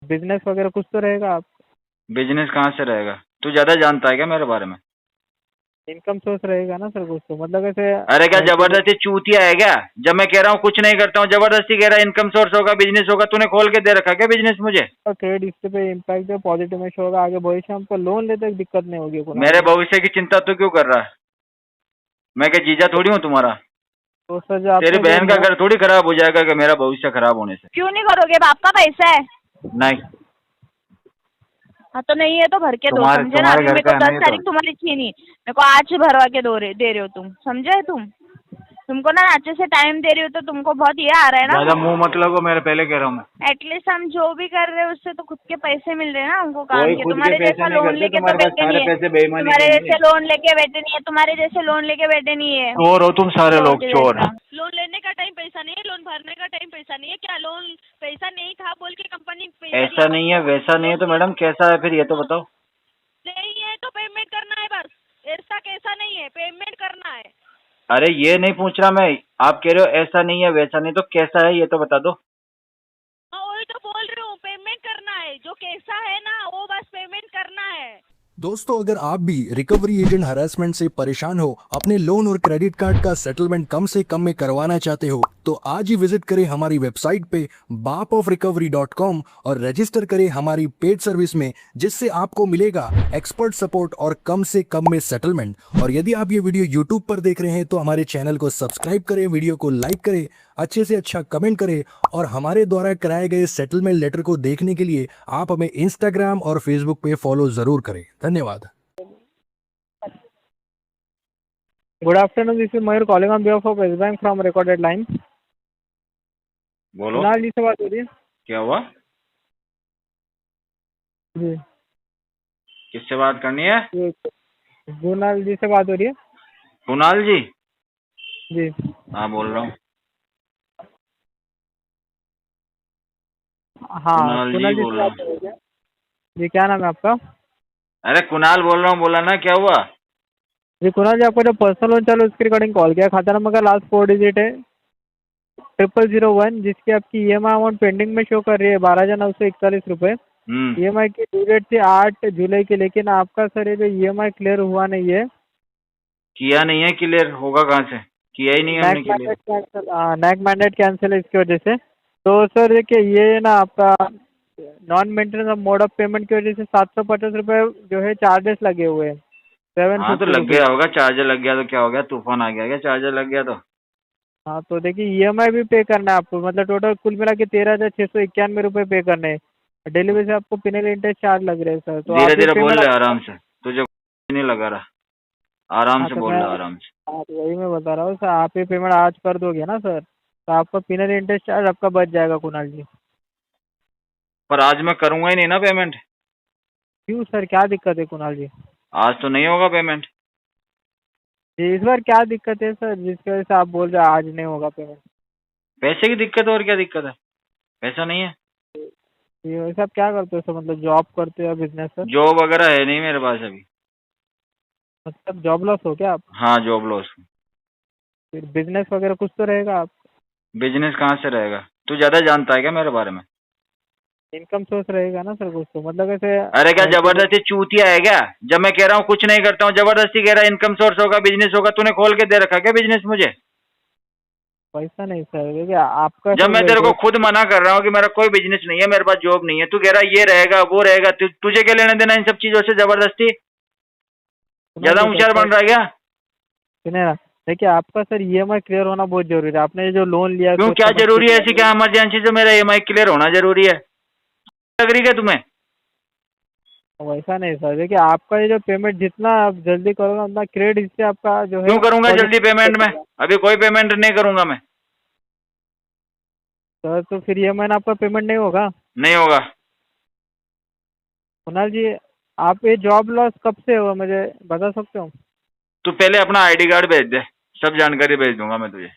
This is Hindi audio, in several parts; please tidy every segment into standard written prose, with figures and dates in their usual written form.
बिजनेस वगैरह कुछ तो रहेगा आप। बिजनेस कहाँ से रहेगा? तू ज्यादा जानता है क्या मेरे बारे में? इनकम सोर्स रहेगा ना सर कुछ तो, मतलब ऐसे अरे क्या घर पे जो। जबरदस्ती चूतिया है क्या? जब मैं कह रहा हूँ कुछ नहीं करता हूँ, जबरदस्ती कह रहा है इनकम सोर्स होगा, बिजनेस होगा। तूने खोल के दे रखा क्या बिजनेस मुझे? क्रेडिट हिस्ट्री पे इम्पैक्ट जो पॉजिटिव में शो होगा, आगे भविष्य में हमको लोन लेते दिक्कत नहीं होगी कुणाल मेरे जी। भविष्य की चिंता तू क्यों कर रहा है? मैं क्या जीजा थोड़ी हूँ तुम्हारा? तो सर जो तेरी आपने जो बहन का लोन। घर थोड़ी खराब हो जाएगा कि मेरा भविष्य खराब होने से। क्यों नहीं करोगे? बाप का पैसा है। नहीं, हाँ तो नहीं है तो भर के दो, तुम्हारे समझे ना? तुम्हारे अभी घर मेरे का को है ना 10 ये तो। तारीख तुम्हारी छीनी, मेरे को आज भरवा के दे रहे हो तुम, समझे? तुमको ना अच्छे से टाइम दे रही हो तो तुमको बहुत ये आ रहा है ना। ज्यादा मुंह मत लगो मेरे, पहले कह रहा हूँ मैं। एटलीस्ट हम जो भी कर रहे हैं उससे तो खुद के पैसे मिल रहे हैं ना हमको काम कोई के। खुद के तुम्हारे पैसे जैसा नहीं लोन करते, लेके तो तुम्हारे पास बैठे नहीं सारे है। पैसे बेईमानी के तुम्हारे ही जैसे हैं। लोन लेके बैठे नहीं है। तुम्हारे जैसे लोन लेके बैठे नहीं है। चोर हो तुम सारे चोर लोग, के चोर। जैसा। लोन लेने का टाइम पैसा नहीं है, लोन भरने का टाइम पैसा नहीं है। क्या लोन पैसा नहीं था बोल के कंपनी पैसा ऐसा दिया नहीं है, तुमको? वैसा नहीं है, लोन तो दिया मैडम कैसा है फिर ये तो बताओ। नहीं है तो पेमेंट करना है बस। ऐसा कैसा नहीं है, पेमेंट करना है। अरे ये नहीं पूछ रहा मैं। आप कह रहे हो ऐसा नहीं है वैसा नहीं, तो कैसा है ये तो बता दो। हाँ वही तो बोल रही हूँ, पेमेंट करना है। जो कैसा है ना वो बस पेमेंट करना है। दोस्तों, अगर आप भी रिकवरी एजेंट हरासमेंट से परेशान हो, अपने लोन और क्रेडिट कार्ड का सेटलमेंट कम से कम में करवाना चाहते हो, तो आज ही विजिट करें हमारी वेबसाइट पे bapofrecovery.com और रजिस्टर करें हमारी पेड सर्विस में, जिससे आपको मिलेगा एक्सपर्ट सपोर्ट और कम से कम में सेटलमेंट। और यदि आप ये वीडियो यूट्यूब पर देख रहे हैं तो हमारे चैनल को सब्सक्राइब करें, वीडियो को लाइक करें, अच्छे से अच्छा कमेंट करें, और हमारे द्वारा कराए गए सेटलमेंट लेटर को देखने के लिए आप हमें इंस्टाग्राम और फेसबुक पे फॉलो जरूर करें। धन्यवाद। Good afternoon, this is Mayur calling on behalf of S bank from recorded line. बोलो, कुणाल जी से बात हो रही है? क्या हुआ? जी किससे बात करनी है? ये कुणाल जी से बात हो रही है? कुणाल जी? जी हाँ बोल रहा हूँ। हाँ, कुणाल जी कुणाल जी बोल से रहा बात हूँ। हो रही है। जी क्या नाम है आपका? अरे कुणाल बोल रहा हूँ, बोला ना, क्या हुआ? जी कुणाल जी, आपका जो पर्सनल लोन चालू है उसके रिगार्डिंग कॉल किया। खाता नंबर का लास्ट 4 डिजिट है 0001, जिसकी आपकी EMI अमाउंट पेंडिंग में शो कर रही है 12,941 रुपये। EMI की ड्यू डेट थी 8 जुलाई की, लेकिन आपका सर ये जो EMI क्लियर हुआ नहीं है। किया नहीं है क्लियर, होगा कहाँ से? किया ही नहीं है हमने NAAC clear. Mandate cancel, NAAC mandate cancel है इसकी वजह से। तो सर देखिए, ये ना आपका non maintenance of mode of payment की वजह से 750 रुपये जो है चार्जेस लगे हुए हैं, हाँ तो 750 लग गया रुपीज़। होगा, चार्जर लग गया तो क्या हो गया? तूफान आ गया क्या चार्जर लग गया तो? हाँ तो देखिए, EMI भी पे करना है आपको, मतलब टोटल कुल मिला के 13,691 रुपये पे करने हैं। डेली बेस आपको पेनल इंटरेस्ट चार्ज लग रहे हैं सर, तो धीरे आप ये धीरे बोल पेमेंट ले, आप। आराम से। तुझे नहीं लगा रहा, आराम हाँ से तो बोल मैं, ले, आराम से। हाँ तो वही मैं बता रहा हूँ सर, आप ये पेमेंट आज कर दोगे ना सर, तो आपका पेनल इंटरेस्ट चार्ज आपका बच जाएगा कुणाल जी। पर आज मैं करूंगा ही नहीं ना पेमेंट। क्यों सर, क्या दिक्कत है कुणाल जी? आज तो नहीं होगा पेमेंट। जी इस बार क्या दिक्कत है सर, जिसकी वजह से आप बोल रहे हैं आज नहीं होगा पेमेंट? पैसे की दिक्कत है, और क्या दिक्कत है? पैसा नहीं है। ये वैसे आप क्या करते हो सर, मतलब जॉब करते हो या बिजनेस सर? जॉब वगैरह है नहीं मेरे पास अभी। मतलब जॉब लॉस हो क्या आप? हाँ जॉब लॉस। फिर बिजनेस वगैरह कुछ तो रहेगा आप। बिजनेस कहाँ से रहेगा? तू ज्यादा जानता है क्या मेरे बारे में? इनकम सोर्स रहेगा ना सर कुछ तो, मतलब ऐसे अरे क्या घर पे जो। जबरदस्ती चूतिया है क्या? जब मैं कह रहा हूँ कुछ नहीं करता हूँ, जबरदस्ती कह रहा है इनकम सोर्स होगा, बिजनेस होगा। तूने खोल के दे रखा क्या बिजनेस मुझे? पैसा नहीं सर, देखिए आपका जब सर मैं तेरे को जो। खुद मना कर रहा हूँ कि मेरा कोई बिजनेस नहीं है, मेरे पास जॉब नहीं है, तू कह रहा है ये रहेगा वो रहेगा। तुझे क्या लेना देना इन सब चीजों से? जबरदस्ती ज्यादा होशियार बन रहा है क्या? सुने ना, देखिए आपका सर EMI क्लियर होना बहुत जरूरी है। आपने ये जो लोन लिया है क्यों, सोच क्या समझ के जरूरी है? लिया ऐसी है। क्या इमरजेंसी जो मेरा EMI क्लियर होना जरूरी है? लग रही क्या तुम्हें? वैसा नहीं सर, देखिए आपका ये जो पेमेंट जितना आप जल्दी करोगे उतना क्रेडिट हिस्ट्री आपका जो क्यों है करूंगा जल्दी पेमेंट में? पॉजिटिव। अभी कोई पेमेंट नहीं करूंगा मैं। सर तो फिर ये महीना आपका पेमेंट नहीं होगा नहीं होगा। कुणाल जी। आप ये जॉब लॉस कब से हुआ मुझे बता सकते हो? तू पहले अपना ID कार्ड भेज दे, सब जानकारी भेज दूंगा मैं तुझे। नहीं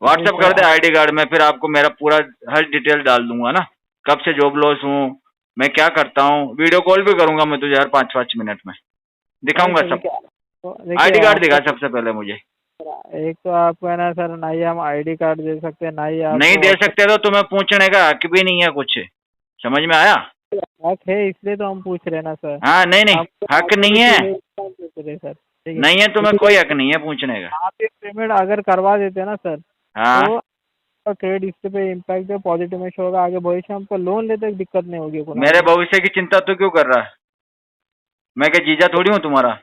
व्हाट्सएप सर कर दे ID कार्ड में, फिर आपको मेरा पूरा हर डिटेल डाल दूंगा ना। कब से जॉब लॉस हूँ, मैं क्या करता हूँ, वीडियो कॉल भी करूंगा मैं तुझे हर 5-5 मिनट में, नहीं दिखाऊंगा सर, सब। देखिए ID कार्ड दिखा आपका सबसे पहले मुझे। एक तो आपको है ना सर, ना ही हम ID कार्ड दे सकते हैं, ना ही नहीं आपको दे व्हाट्सएप। सकते तो तुम्हें पूछने का हक भी नहीं है कुछ। समझ में आया? हक है इसलिए तो हम पूछ रहे हैं ना सर। हाँ नहीं नहीं, हक नहीं है, पूछ रहे हैं सर, ठीक है। नहीं है, तुम्हें कोई हक नहीं है पूछने का। आप ये पेमेंट अगर करवा देते ना सर, हाँ तो ट्रेड हिस्ट्री पे इम्पैक्ट पॉजिटिव में शो होगा, आगे भविष्य में हमको लोन लेते दिक्कत नहीं होगी कुणाल मेरे जी। भविष्य की चिंता तू क्यों कर रहा है? मैं क्या जीजा थोड़ी हूँ तुम्हारा?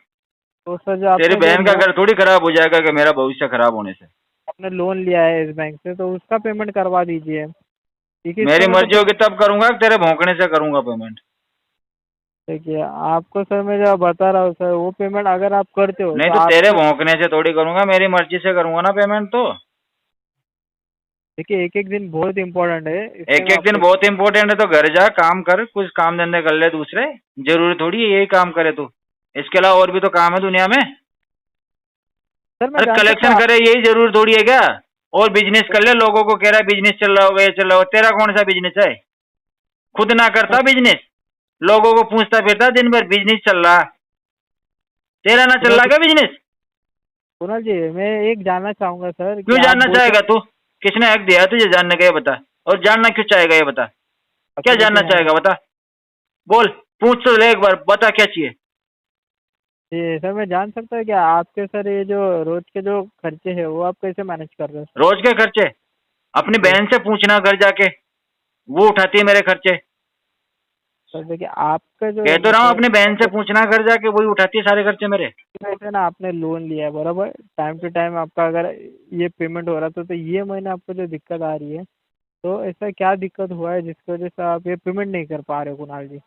तो सर जो तेरी आपने बहन का घर थोड़ी खराब हो जाएगा कि मेरा भविष्य खराब होने से। आपने लोन लिया है इस बैंक से, तो उसका पेमेंट करवा दीजिए, ठीक है। मेरी मर्जी होगी तब करूंगा, तेरे भौंकने से करूंगा पेमेंट। देखिए आपको सर मैं जो बता रहा हूँ सर, वो पेमेंट अगर आप करते हो नहीं तो तो आप, तेरे भौंकने से थोड़ी करूंगा, मेरी मर्जी से करूंगा ना पेमेंट तो। देखिए एक एक दिन बहुत इम्पोर्टेंट है, इसलिए एक मैं एक दिन आपको- बहुत इंपॉर्टेंट है तो घर जा काम कर, कुछ काम धंधे कर ले दूसरे। जरूरी थोड़ी है यही काम करे तू, इसके अलावा और भी तो काम है दुनिया में। सर मैं अरे जानता कलेक्शन हूँ करे यही जरूरी थोड़ी है क्या? और बिजनेस कर ले, लोगों को कह रहा है बिजनेस चल रहा होगा, ये चल रहा होगा, तेरा कौन सा बिजनेस है? खुद ना करता बिजनेस, लोगों को पूछता फिरता दिन भर बिजनेस चल रहा, तेरा ना चल रहा क्या बिजनेस? कुणाल जी मैं एक जानना चाहूंगा सर, क्यों कि आप जानना चाहेगा तू? किसने हक दिया है तुझे जानने का, ये बता। और जानना क्यों चाहेगा ये बता, क्या जानना चाहेगा बता, बोल, पूछ तो ले एक बार, बता क्या चाहिए। जी सर मैं जान सकता हूँ क्या आपके सर ये जो रोज के जो खर्चे हैं वो आप कैसे मैनेज कर रहे हो सर? रोज के खर्चे अपनी बहन से पूछना घर जाके, वो उठाती है मेरे खर्चे। सर देखिए आपका जो कह है तो ना रहा हूँ, सर, अपनी बहन से पूछना घर जाके, वही उठाती है सारे खर्चे मेरे। वैसे ना आपने लोन लिया है बराबर, टाइम टू टाइम आपका अगर ये पेमेंट हो रहा था, तो ये महीने आपको जो दिक्कत आ रही है, तो ऐसा क्या दिक्कत हुआ है जिसकी वजह से आप ये पेमेंट नहीं कर पा रहे हो कुणाल जी?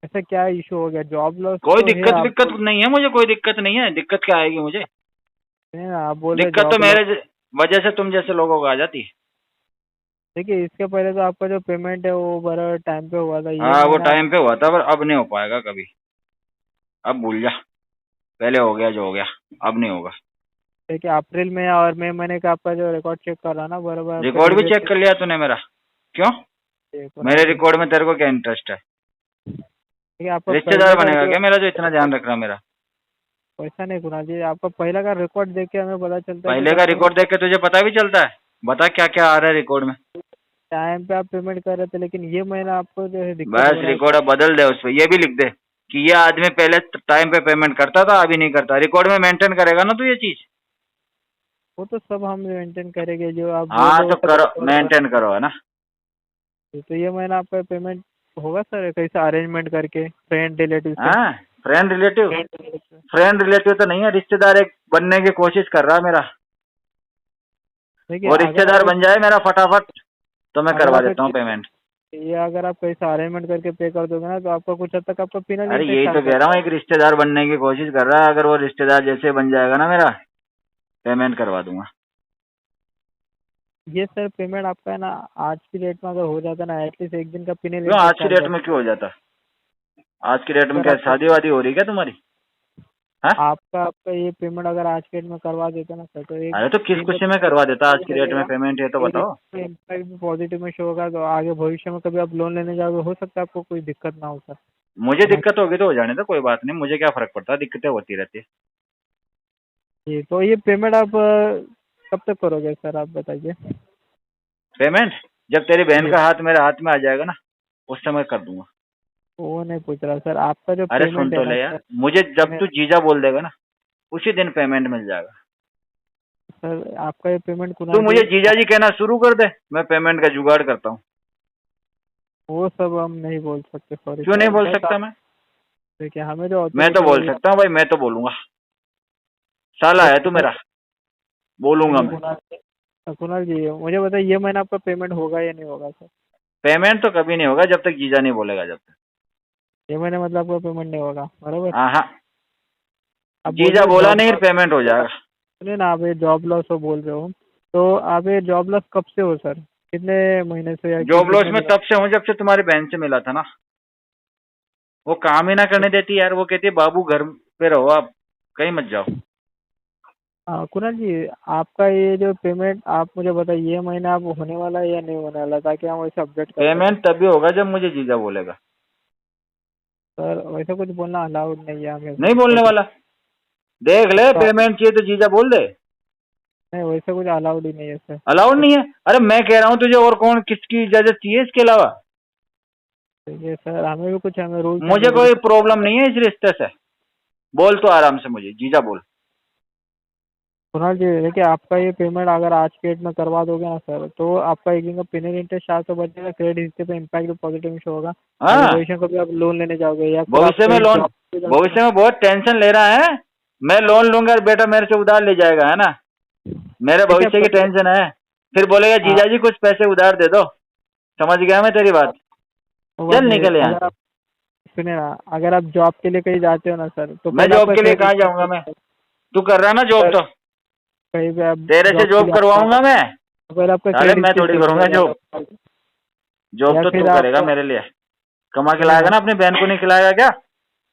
ऐसा क्या इशू हो गया? जॉब लॉस कोई तो है दिक्कत आपको, विक्कत नहीं है मुझे, कोई दिक्कत नहीं है। दिक्कत क्या आएगी मुझे? है ना? आप बोल रहे दिक्कत तो जॉब मेरे लॉस। वजह से तुम जैसे लोगों को आ जाती है। देखिए इसके पहले तो आपका जो पेमेंट है वो बराबर टाइम पे हुआ था, ये हाँ वो महीना टाइम पे हुआ था, पर अब नहीं हो पाएगा कभी। अब भूल जा, पहले हो गया जो हो गया, अब नहीं होगा। देखिए अप्रैल में और मई महीने का आपका जो रिकॉर्ड चेक कर रहा ना बराबर, आपका रिकॉर्ड भी rebate चेक कर लिया तूने मेरा? क्यों? मेरे रिकॉर्ड में तेरे को क्या इंटरेस्ट है? देखिए आपका रिश्तेदार पहले का बनेगा जो क्या मेरा, जो इतना ध्यान रख रहा मेरा? पैसा नहीं कुणाल जी, आपका पहला का रिकॉर्ड देख के हमें पता चलता है पहले का रिकॉर्ड देख के तुझे पता भी चलता है? बता क्या क्या आ रहा है रिकॉर्ड में। टाइम पे आप पेमेंट कर रहे थे, लेकिन ये महीना आपको जो है दिक्कत हो बस रहा है। रिकॉर्ड अब बदल दे, उस पर ये भी लिख दे कि ये आदमी पहले टाइम पे पेमेंट करता था, अभी नहीं करता। रिकॉर्ड में मेंटेन करेगा ना तू ये चीज? वो तो सब हम मेंटेन करेंगे, जो आप बोल हाँ रहे हो तो सब करो, record मेंटेन करो, है ना? तो ये महीना आपका पेमेंट होगा सर, कैसे अरेंजमेंट करके फ्रेंड रिलेटिव से? हाँ फ्रेंड रिलेटिव, Friend relative से। फ्रेंड रिलेटिव तो नहीं है, रिश्तेदार एक बनने की कोशिश कर रहा है मेरा। देखिए वो अगर रिश्तेदार आप बन जाए मेरा फटाफट, तो मैं अगर करवा आप देता हूँ पेमेंट। ये अगर आप कैसे अरेंजमेंट करके पे कर दोगे ना, तो आपका कुछ हद तक आपका पिनल अरे इंटरेस्ट यही आ तो कह जाएगा। रहा हूँ, एक रिश्तेदार बनने की कोशिश कर रहा है, अगर वो रिश्तेदार जैसे बन जाएगा ना मेरा, पेमेंट करवा दूंगा। ये सर पेमेंट आपका है ना, आज की डेट में अगर हो जाता ना, एटलीस्ट एक दिन का पिनल क्यों आज इंटरेस्ट की आ डेट जाता। में क्यों हो जाता? आज की डेट में अगर क्या आपका शादी वादी हो रही है क्या तुम्हारी? हाँ? आपका आपका ये पेमेंट अगर आज के डेट में करवा देते ना सर, तो एक अरे तो किस दिन खुशी में करवा देता आज की डेट में पेमेंट, ये तो एक बताओ। इम्पैक्ट भी पॉजिटिव में शो होगा, तो आगे भविष्य में कभी आप लोन लेने जाओगे, हो सकता है आपको कोई दिक्कत ना हो सर। मुझे दिक्कत होगी तो हो जाने दो, कोई बात नहीं, मुझे क्या फर्क पड़ता है, दिक्कतें होती रहती है। जी तो ये पेमेंट आप कब तक करोगे सर, आप बताइए? पेमेंट जब तेरी बहन जी। का हाथ मेरे हाथ में आ जाएगा ना, उस समय कर दूंगा। वो नहीं पूछ रहा सर, आपका जो अरे सुन पेमेंट तो है ना ले यार, सर, मुझे जब तू जीजा बोल देगा ना, उसी दिन पेमेंट मिल जाएगा। सर आपका ये पेमेंट तू कुणाल मुझे जी, जीजा जी कहना शुरू कर दे, मैं पेमेंट का जुगाड़ करता हूँ। वो सब हम नहीं बोल सकते, सॉरी क्यों नहीं सर। बोल बस सकता आप मैं? देखिए हमें जो मैं तो authority बोल होगी, सकता हूँ भाई, मैं तो बोलूंगा। साला है तू मेरा, बोलूंगा देखिए मैं। कुणाल जी मुझे बताइए, ये महीना आपका पेमेंट होगा या नहीं होगा सर? पेमेंट तो कभी नहीं होगा जब तक जीजा नहीं बोलेगा, जब तक। ये महीने मतलब आपका पेमेंट नहीं होगा बराबर? हाँ हाँ, आप बोल जीजा रहे हो बोला जॉब नहीं लॉस, पेमेंट हो जाएगा। सुनिए ना, आप ये जॉब लॉस हो बोल रहे हो, तो आप ये जॉब लॉस कब से हो सर? कितने महीने से या जॉब लॉस कितने में दिन? तब से हूँ जब से तुम्हारी बहन से मिला था ना। वो काम ही ना करने देती यार, वो कहती है बाबू घर पे रहो, आप कहीं मत जाओ। हाँ कुणाल जी, आपका ये जो पेमेंट आप मुझे बताइए, ये महीना आप होने वाला है या नहीं होने वाला, ताकि हम वैसे अपडेट कर सकें। पेमेंट तभी होगा जब मुझे जीजा बोलेगा। सर वैसे कुछ बोलना अलाउड नहीं है हमें। नहीं बोलने वाला, देख ले, पेमेंट चाहिए तो जीजा बोल दे। नहीं वैसे कुछ अलाउड ही नहीं है सर। अलाउड नहीं है? अरे मैं कह रहा हूँ तुझे और कौन किसकी इजाजत चाहिए इसके अलावा? ठीक है सर, हमें भी कुछ हमें रूल्स मुझे कोई प्रॉब्लम नहीं है इस रिश्ते से। बोल तो आराम से, मुझे जीजा बोल। कुणाल जी देखिए, आपका ये पेमेंट अगर आज के डेट में करवा दोगे ना सर, तो आपका एक दिन का पेनल इंटरेस्ट 400 बचेगा, क्रेडिट हिस्से पे इम्पैक्ट पॉजिटिव शो होगा। हाँ, अगर भविष्य में कभी आप लोन लेने जाओगे या फिर आप भविष्य में कहीं लोन, job पे जाओगे- भविष्य में बहुत टेंशन ले रहा है। मैं लोन लूंगा और बेटा मेरे से उधार ले जाएगा, है ना? मेरे ठीक है, भविष्य की टेंशन है। फिर बोलेगा हाँ। जीजा जी कुछ पैसे उधार दे दो। समझ गया मैं तेरी बात। वो बात चल नहीं है। निकल यहाँ अगर से। आप सुने ना, अगर आप जॉब के लिए कहीं जाते हो ना सर, तो मैं पहले जॉब आपका के लिए credit कहाँ हिस्से जाऊंगा मैं? पे- तू कर रहा है ना जॉब? तो कहीं पे आप तेरे से के जॉब लिए करवाऊंगा मैं। तो पहले आपका साले credit मैं हिस्से थोड़ी check करूंगा किया जॉब। जाता है। जॉब या तो फिर तू आप करेगा मेरे लिए। कमा के सुने लाएगा ना, ना, अपनी बहन को नहीं खिलाएगा क्या?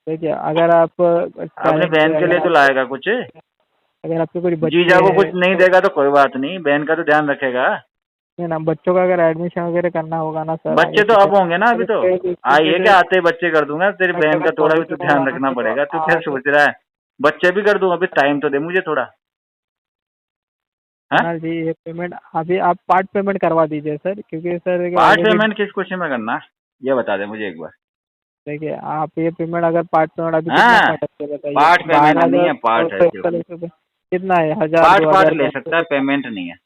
देखिए अगर आप अपनी parent बहन के लिए तो अगर लाएगा कुछ। अगर आपके कोई बच्चे जीजा को कुछ हैं नहीं देगा तो कोई बात नहीं, बहन का तो ध्यान रखेगा। नहीं ना, बच्चों का अगर एडमिशन वगैरह करना होगा ना सर बच्चे आगे तो चल अब होंगे ना, अभी तो आइए क्या आते ही बच्चे कर दूंगा। तेरी बहन का थोड़ा भी तो ध्यान रखना पड़ेगा। तू क्या सोच रहा है? बच्चे भी कर दूंगा, अभी टाइम तो दे मुझे थोड़ा। हाँ? कुणाल जी ये पेमेंट अभी आप पार्ट पेमेंट करवा दीजिए सर, क्योंकि सर देखिए पार्ट आगे भी पेमेंट किस खुशी में करना, ये बता दे मुझे एक बार। देखिए आप ये पेमेंट अगर पार्ट पेमेंट अभी कितना हाँ, पार्ट है बताइए। पार्ट पेमेंट नहीं है, 12,000 पार्ट है सिर्फ। 41 रुपये कितना है? 1000 पार्ट पार्ट 2000 ले सकता है, पेमेंट नहीं है।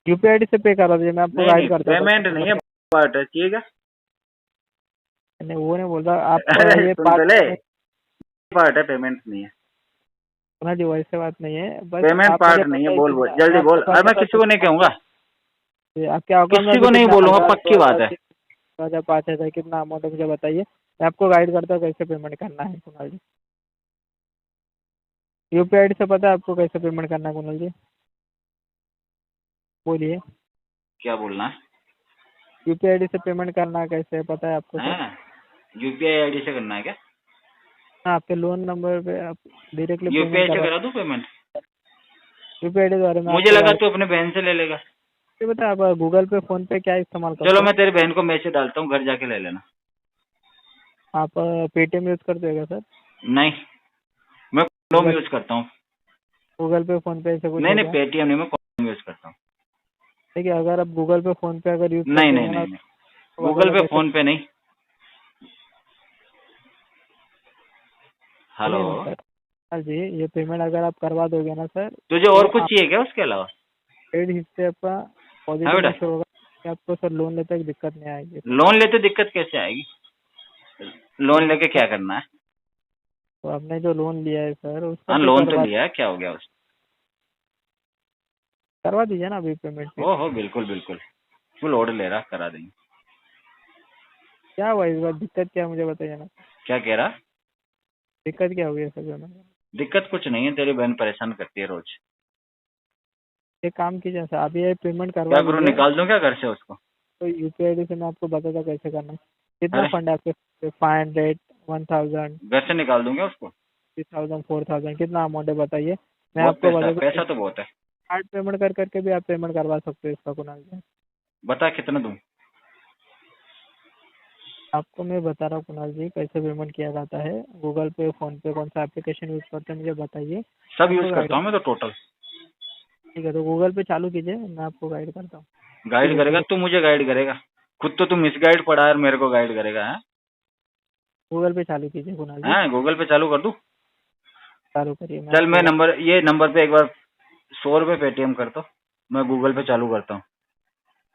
यूपीआई आईडी से पे करवा दीजिए, मैं आपको नहीं नहीं, गाइड करता हूँ। पेमेंट नहीं है, पार्ट है। ठीक है? नहीं वो नहीं बोल रहा आप अरे ये सुन पार्ट तो ले, पेमेंट। पार्ट है, पेमेंट नहीं है। कुणाल जी वैसे बात नहीं है, बस पेमेंट आप मुझे पार्ट नहीं है। बताइए बोल बोल, कितना जल्दी बोल। अरे मैं किसी को नहीं कहूंगा, आपके अकाउंट में किसी अभी को नहीं कितना बोलूंगा, 1000 पक्की बात है। 2000 5000 कितना अमाउंट है मुझे बताइए, मैं आपको गाइड करता हूँ कैसे पेमेंट करना है कुणाल जी। यूपीआई आईडी से पता है आपको कैसे पेमेंट करना है कुणाल जी? बोलिए। क्या बोलना है? यूपीआई आईडी से पेमेंट करना है कैसे, पता है आपको सर? यूपीआई आईडी से करना है क्या? हाँ, आपके लोन नंबर पे आप डायरेक्टली यूपीआई पेमेंट से करा करा दूं पेमेंट? यूपीआई आईडी द्वारा मैं मुझे आपको लगा गाइड तू अपने बहन से ले लेगा। बता। आप गूगल पे फोन पे क्या इस्तेमाल करते चलो हो? मैं तेरी बहन को मैसेज डालता हूँ, घर जाके ले लेना। आप पेटीएम यूज करते हो क्या सर? नहीं, मैं कॉन्डोम यूज करता हूँ। गूगल पे फोन पे ऐसे कुछ नहीं है नहीं, क्या? पेटीएम नहीं, मैं कॉन्डोम यूज करता हूँ। देखिए अगर आप गूगल पे फोन पे अगर यूज नहीं करते नहीं हो ना, नहीं नहीं, गूगल पे फोन पे नहीं। हेलो, हाँ जी, ये पेमेंट अगर आप करवा दोगे ना सर, तुझे तो और कुछ आप चाहिए क्या उसके अलावा? क्रेडिट हिस्से आपका हाँ पॉजिटिव बेटा, में शो होगा कि आपको सर लोन लेते वक्त दिक्कत नहीं आएगी। लोन लेते दिक्कत कैसे आएगी? लोन लेके क्या करना है? तो आपने जो लोन लिया है सर उसका हाँ पे लोन तो लिया है, क्या हो गया उसको? करवा दीजिए ना अभी पेमेंट पे। हो बिल्कुल बिल्कुल, फुल ऑर्डर ले रहा, करा देंगे। क्या हुआ इस बार, दिक्कत क्या है मुझे बताइए ना। क्या कह रहा? दिक्कत क्या हुई है सर जो ना? दिक्कत कुछ नहीं है, तेरी बहन परेशान करती है रोज। एक काम कीजिए सर, अभी ये पेमेंट क्या करवा करूँ, दीजिए, निकाल दूं क्या घर से उसको? तो यूपीआई आईडी से मैं आपको बताता कैसे करना है। कितना अरे फंड है आपके? 500 1000 घर से निकाल दूंगा उसको। 3000 4000 कितना अमाउंट है बताइए, मैं बहुत आपको पैसा, बताता पैसा हूँ। तो बहुत है। कार्ड पेमेंट कर करके भी आप पेमेंट करवा सकते हो इसका कुणाल जी। बता कितना दूं? आपको मैं बता रहा हूँ कुणाल जी कैसे पेमेंट किया जाता है। गूगल पे फोन पे कौन सा एप्लीकेशन यूज करते हैं मुझे बताइए, सब आपको यूज गाइड। करता हूँ मैं तो टोटल। ठीक है, तो गूगल पे चालू कीजिए, मैं आपको गाइड करता हूँ। गाइड करेगा तू, मुझे गाइड करेगा? खुद तो तू मिस गाइड पढ़ा है, मेरे को गाइड करेगा? है गूगल पे चालू कीजिए कुणाल जी, हैं? गूगल पे चालू कर दूं? चालू करिए। चल मैं नंबर, ये नंबर पे एक बार 100 रुपये पेटीएम कर दो, मैं गूगल पे चालू करता हूँ।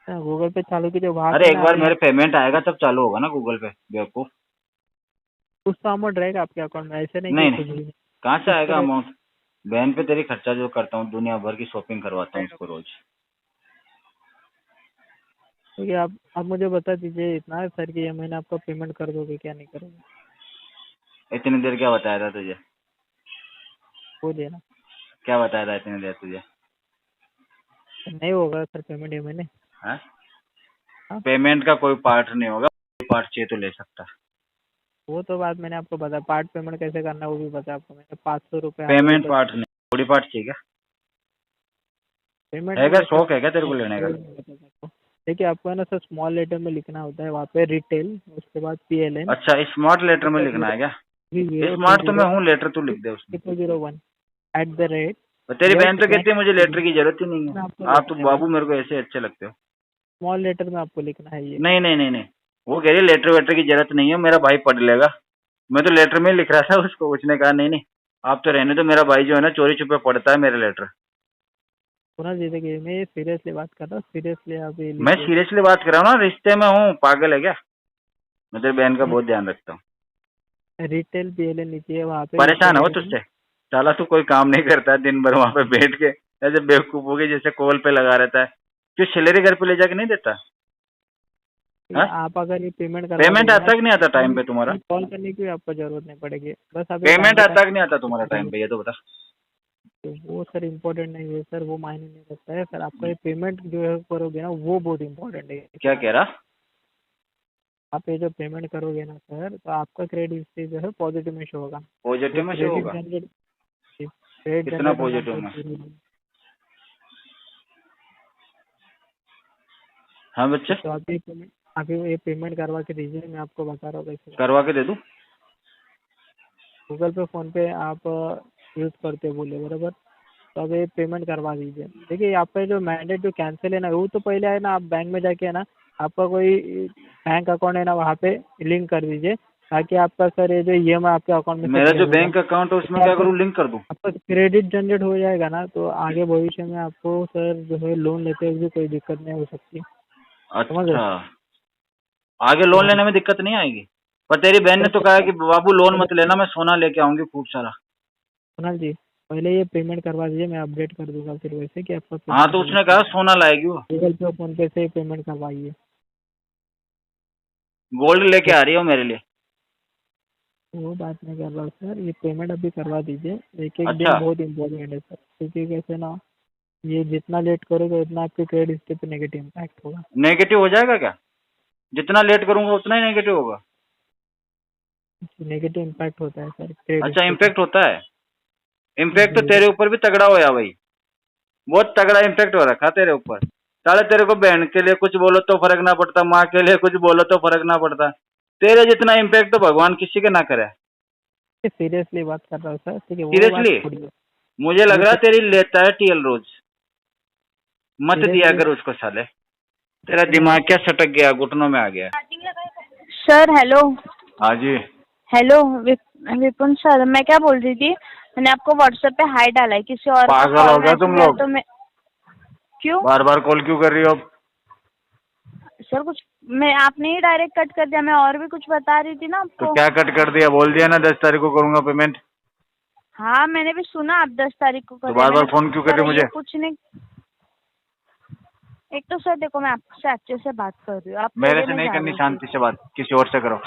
गूगल पे चालू कीजिए, वहाँ अरे से एक ना बार अभी मेरे पेमेंट आएगा तब चालू होगा ना गूगल पे, बेवकूफ। कुछ तो अमाउंट रहेगा आपके अकाउंट में, ऐसे नहीं कि नहीं कुछ नहीं, भी नहीं। कहाँ से कुछ आएगा तो अमाउंट? बहन पे तेरी खर्चा जो करता हूँ, दुनिया भर की शॉपिंग करवाता हूँ उसको रोज। ठीक है, आप मुझे बता दीजिए इतना सर कि ये महीने आपका पेमेंट कर दोगे क्या नहीं करोगे? इतनी देर क्या बताया था तुझे? बोलिए ना। क्या बताया था इतनी देर तुझे? नहीं होगा सर पेमेंट ये महीने। हाँ? हाँ। पेमेंट का कोई पार्ट नहीं होगा, पार्ट चाहिए तो ले सकता है। वो तो बात मैंने आपको बताया, पार्ट पेमेंट कैसे करना है वो भी बताया आपको मैंने। 500 रुपये पेमेंट पार्ट नहीं, बॉडी पार्ट चाहिए क्या? पेमेंट है क्या, शौक है क्या तेरे को लेने का? देखिए आपको है ना सर स्मॉल लेटर में लिखना होता है वहाँ पे रिटेल, उसके बाद PLN अच्छा, स्मार्ट लेटर में लिखना है क्या? स्मार्ट तो मैं हूँ, लेटर तू लिख दे उसमें। 001 @ और तेरी Just बहन तो कहती है मुझे bank- लेटर की जरूरत ही नहीं मैं है। आपको आप तो लिखने का बाबू मेरे को ऐसे अच्छे लगते हो। स्मॉल लेटर में आपको लिखना है ये। नहीं नहीं नहीं नहीं, वो कह रही लेटर वेटर की जरूरत नहीं है, मेरा भाई पढ़ लेगा। मैं तो लेटर में ही लिख रहा था उसको, उसने कहा नहीं नहीं आप तो रहने दो, मेरा भाई जो है ना चोरी छुपे पढ़ता है मेरे लेटर। कुणाल जी देखिए, मैं ये सीरियसली बात कर रहा हूँ, सीरियसली आप ये मैं लीजिए। सीरियसली बात कर रहा हूँ ना, रिश्ते में हूँ, पागल है क्या? मैं तेरी बहन का बहुत ध्यान रखता हूँ। रिटेल पीएलए लीजिए, वहाँ पे परेशान हो लिखोगे तुझसे? साला तू कोई काम नहीं करता, दिन भर वहाँ पे बैठ के ऐसे बेवकूफों के जैसे कॉल पे लगा रहता है। क्यों सैलरी घर पे ले जाके नहीं देता? हाँ? आप अगर ये पेमेंट करवा पेमेंट दोगे आता कि नहीं आता टाइम पे ना, तुम्हारा? कॉल करने की भी आपको जरूरत नहीं पड़ेगी, बस आप पेमेंट आता कि नहीं आता तुम्हारा टाइम पे, ये तो बता। वो सर इम्पोर्टेंट नहीं है सर, वो मायने नहीं रखता है सर। आपका ये पेमेंट जो है करोगे ना, वो बहुत इम्पोर्टेंट है। क्या कह रहा? आप ये जो पेमेंट करोगे ना सर, तो आपका क्रेडिट हिस्ट्री जो है पॉजिटिव में शो होगा। पॉजिटिव में शो होगा? कितना पॉजिटिव में? हाँ बच्चे, तो आप ये पेमेंट करवा के दीजिए, मैं आपको बता रहा हूँ कैसे। करवा के दे दूँ? गूगल पे फोन पे आप यूज़ करते बोले बराबर, तो अब ये पेमेंट करवा दीजिए। देखिए आपका जो मैंडेट जो कैंसिल है ना, वो तो पहले है ना, आप बैंक में जाके है ना, आपका कोई बैंक अकाउंट है ना, वहाँ पे लिंक कर दीजिए, ताकि आपका सर ये जो ईएमआई आपके अकाउंट में से मेरा जो clear होगा। बैंक अकाउंट है उसमें क्या करूँ, लिंक कर दूँ? आपका क्रेडिट जनरेट हो जाएगा ना, तो आगे भविष्य में आपको सर जो है लोन लेते हुए भी कोई दिक्कत नहीं हो सकती। समझ रहे? अच्छा, आगे लोन लेने में दिक्कत नहीं आएगी? पर तेरी बहन ने तो कहा है कि बाबू लोन मत लेना, मैं सोना लेके आऊंगी खूब सारा। कुणाल जी, पहले ये पेमेंट करवा दीजिए, मैं अपडेट कर दूंगा फिर वैसे कि आपका हाँ तो उसने कहा सोना लाएगी वो। गूगल पे फोन पे से पेमेंट करवाइए। गोल्ड लेके आ रही हो मेरे लिए? वो बात नहीं कर रहा हूँ सर, ये पेमेंट अभी करवा दीजिए। एक एक दिन अच्छा। बहुत इम्पोर्टेंट है सर, क्योंकि कैसे ना, ये जितना लेट करोगे उतना आपके क्रेडिट हिस्ट्री पे नेगेटिव इम्पैक्ट होगा। नेगेटिव हो जाएगा क्या? जितना लेट करूंगा उतना ही नेगेटिव होगा? नेगेटिव इम्पैक्ट होता है सर क्रेडिट अच्छा, हिस्ट्री इम्पैक्ट होता है। इम्पैक्ट तो तेरे ऊपर भी तगड़ा होया भाई, बहुत तगड़ा इम्पैक्ट हो रखा तेरे ऊपर। साले तेरे को बहन के लिए कुछ बोलो तो फर्क ना पड़ता, माँ के लिए कुछ बोलो तो फर्क ना पड़ता। तेरे जितना इम्पैक्ट तो भगवान किसी के ना करे। सीरियसली बात कर रहा हूँ सर, ठीक है? वो सीरियसली? बात छोड़िए। मुझे लग रहा है तेरी लेता है टीएल रोज। मत दिया Seriously? कर उसको साले, तेरा दिमाग क्या सटक गया, घुटनों में आ गया। Sir hello. हाँ जी। हेलो विपुन सर, मैं क्या बोल रही थी, मैंने आपको व्हाट्सएप पे हाई डाला है, किसी और का पागल कॉल हो गया तुम मैसेज है लोग? तो मैं क्यों? बार बार कॉल क्यों कर रही हो? सर कुछ मैं आपने ही डायरेक्ट कट कर दिया, मैं और भी कुछ बता रही थी ना तो आपको। क्या कट कर दिया? बोल दिया ना 10 तारीख को करूंगा पेमेंट। हाँ मैंने भी सुना आप 10 तारीख को कर तो रहे हैं, बार बार मैंने फोन क्यों कर रही करा, मुझे? ये कुछ नहीं। एक तो सर देखो, मैं आपसे अच्छे से बात कर रही हूँ, आप मेरे तेरे से में नहीं जा करनी, रहे हो। शांति से बात किसी और से करो,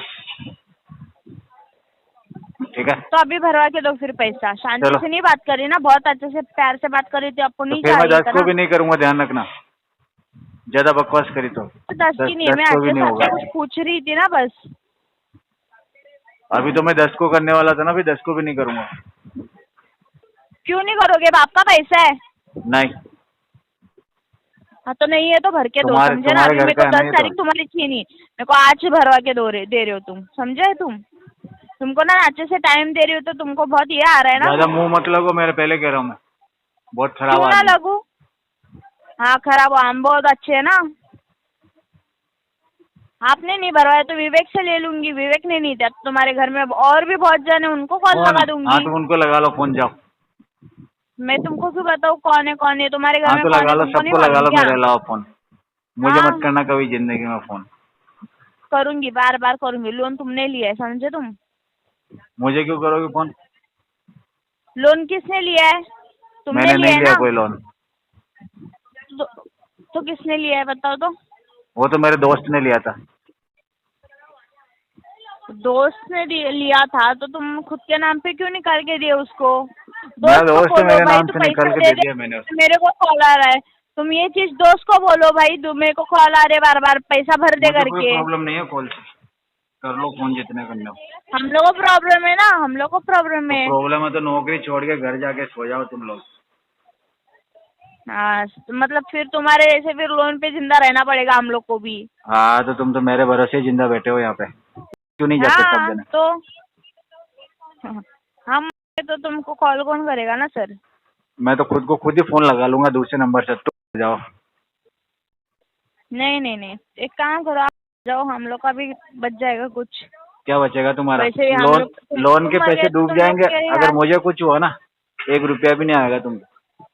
ठीक है? तो अभी भरवा के दो फिर पैसा, शांति चलो। से नहीं बात कर रही ना, बहुत अच्छे से प्यार से बात कर रही थी, आपको तो नहीं फिर मैं चाहिए 10 था को ना। भी नहीं करूंगा, ध्यान रखना। ज्यादा बकवास करी तो 10 की नहीं है, मैं 10 को भी अच्छे नहीं से होगा। आपसे कुछ पूछ रही थी ना बस। अभी तो मैं 10 को करने वाला था ना, फिर 10 को भी नहीं करूंगा। क्यों नहीं करोगे? बाप का पैसा है। नहीं, हाँ तो नहीं है तो भर के दो, समझे ना? तुम्हारे अभी घर मेरे का को है ना 10 ये तो। तारीख तुम्हारी थी नहीं, मेरे को आज ही भरवा के दे रहे हो तुम, समझे? तुमको ना अच्छे से टाइम दे रही हो तो तुमको बहुत ये आ रहा है ना। ज्यादा मुंह मत लगो, मेरे पहले कह रहा हूँ मैं, बहुत खराब क्यों ना आदमी। लगू? हाँ खराब हो, हम बहुत अच्छे है ना। आपने नहीं भरवाया तो विवेक से ले लूंगी, विवेक ने नहीं दिया तो तुम्हारे घर में और भी बहुत जन है, उनको कॉल लगा हाँ दूंगी। तो उनको लगा लो फोन, जाओ। मैं तुमको क्यों बताऊँ कौन है तुम्हारे घर हाँ में तो कौन लगा है, लो, तुमको नहीं सबको लगा मालूम लो, क्या? मेरे अलावा फोन। मुझे हाँ। मत करना कभी जिंदगी में फोन। करूंगी, बार बार करूंगी। लोन तुमने लिया है, समझे तुम? मुझे क्यों करोगे फोन? लोन किसने लिया है? तुमने मैंने लिया नहीं है लिया ना? कोई लोन। तो किसने लिया है बताओ तो? वो तो मेरे दोस्त ने लिया था। दोस्त ने लिया था तो तुम खुद के नाम पे क्यों निकाल के दिए उसको? मेरा दोस्त को दोस्त बोलो मेरे भाई नाम तू से पैसा निकाल के दे दे दे, दिया मैंने उसको। मेरे को कॉल आ रहा है। तुम ये चीज दोस्त को बोलो भाई, तू मेरे को कॉल आ रहे बार बार, पैसा भर दे मुझे कोई करके। प्रॉब्लम नहीं है कॉल से, कर लो फोन जितने करने हो। हम लोग को प्रॉब्लम है ना, हम लोग को प्रॉब्लम है। प्रॉब्लम है तो नौकरी छोड़ के घर जाके सो जाओ तुम लोग। हाँ मतलब फिर तुम्हारे जैसे फिर लोन पे जिंदा रहना पड़ेगा हम लोग को भी। हाँ तो तुम तो मेरे भरोसे जिंदा बैठे हो यहाँ पे, क्यों नहीं जाते सब हाँ जने? तो हम तो तुमको कॉल कौन करेगा ना सर? मैं तो खुद को खुद ही फोन लगा लूंगा दूसरे नंबर से, तो जाओ। नहीं नहीं नहीं, एक काम करो, आप जाओ, हम लोग का भी बच जाएगा कुछ। क्या बचेगा तुम्हारा? वैसे ही हम लोन लोग लोन के तुम पैसे अगर डूब तुम लोग जाएंगे। के अगर यार, मुझे कुछ हुआ ना, 1 रुपया भी नहीं आएगा तुमको।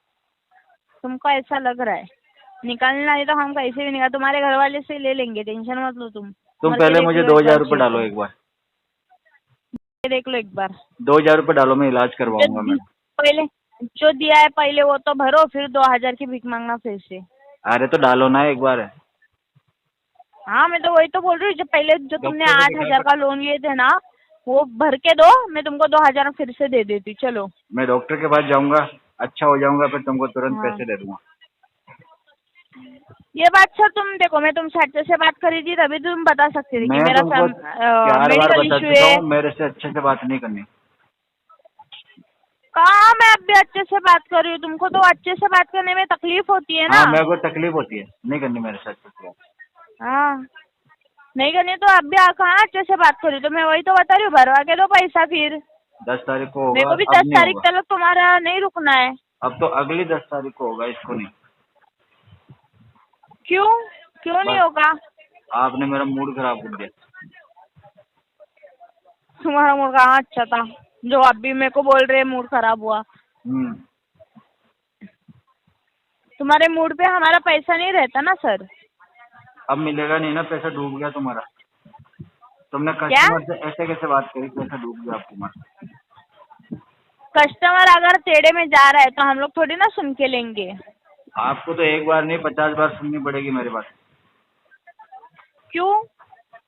तुमको ऐसा लग रहा है, निकालना नहीं तो हम कैसे भी निकाल, तुम्हारे घर वाले से ले लेंगे, टेंशन मत लो तुम। तुम मर के पहले देख मुझे लो एक 2,000 बार, रुपये फिर डालो से एक बार। देख लो एक बार। 2,000 रुपये डालो, मैं इलाज करवाऊंगा मैं। पहले जो दिया है पहले वो तो भरो, फिर 2000 की भीख मांगना फिर से। अरे तो डालो ना एक बार। हाँ, मैं तो वही तो बोल रही हूँ, जो पहले जो तुमने डॉक्टर को 8,000 का लोन लिए थे ना, वो भर के दो, मैं तुमको 2000 फिर से दे देती। चलो। मैं डॉक्टर के पास जाऊंगा, अच्छा हो जाऊंगा, फिर तुमको तुरंत हाँ। पैसे दे दूंगा। ये बात सर, तुम देखो, मैं तुमसे अच्छे से बात करी थी, तभी तुम बता सकते थे कि मैं मेरा तुमको 4 बार मेडिकल बता इशू चुका है। हूँ, मेरे से अच्छे से बात नहीं करनी। कहाँ मैं अब भी अच्छे से बात कर रही हूँ, तुमको तो अच्छे से बात करने में तकलीफ होती है ना। हाँ, मेरे को तकलीफ होती है, नहीं करनी मेरे साथ कुछ बात। हाँ, नहीं करनी तो अब भी कहाँ अच्छे से बात करी, तो मैं वही तो बता रही हूँ, भरवा के दो पैसा फिर। 10 तारीख को मेरे होगा, को भी अब 10 नहीं तारीख होगा। तक तुम्हारा नहीं रुकना है। अब तो अगली 10 तारीख को होगा, इसको नहीं। क्यों क्यों नहीं बस होगा? आपने मेरा मूड खराब कर दिया। तुम्हारा मूड कहाँ अच्छा था, जो अभी मेरे को बोल रहे मूड खराब हुआ। तुम्हारे मूड पे हमारा पैसा नहीं रहता ना सर। अब मिलेगा नहीं ना, पैसा डूब गया तुम्हारा। तुमने क्या? कस्टमर से ऐसे कैसे बात करी, पैसा डूब गया आप तुम्हारा। कस्टमर अगर टेढ़े में जा रहा है तो हम लोग थोड़ी ना सुन के लेंगे। आपको तो एक बार नहीं 50 बार सुननी पड़ेगी मेरी बात। क्यों?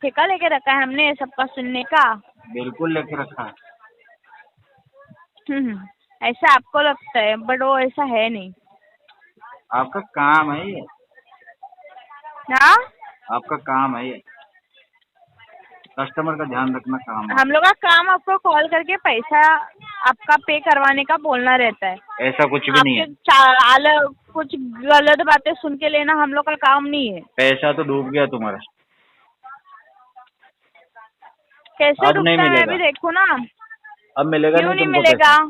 ठेका लेके रखा है हमने सबका सुनने का? बिल्कुल लेके रखा है। ऐसा आपको लगता है, बट वो ऐसा है नहीं। आपका काम है ये, हाँ, आपका काम है ये, कस्टमर का ध्यान रखना काम है। हम लोग का काम आपको कॉल करके पैसा आपका पे करवाने का बोलना रहता है। ऐसा कुछ भी नहीं है। कुछ गलत बातें सुन के लेना हम लोग का काम नहीं है। पैसा तो डूब गया तुम्हारा। कैसे अब नहीं डूबता है मैं मिलेगा। भी देखूँ ना। अब मिलेगा क्यों नहीं तुमको मिलेगा? पैसा।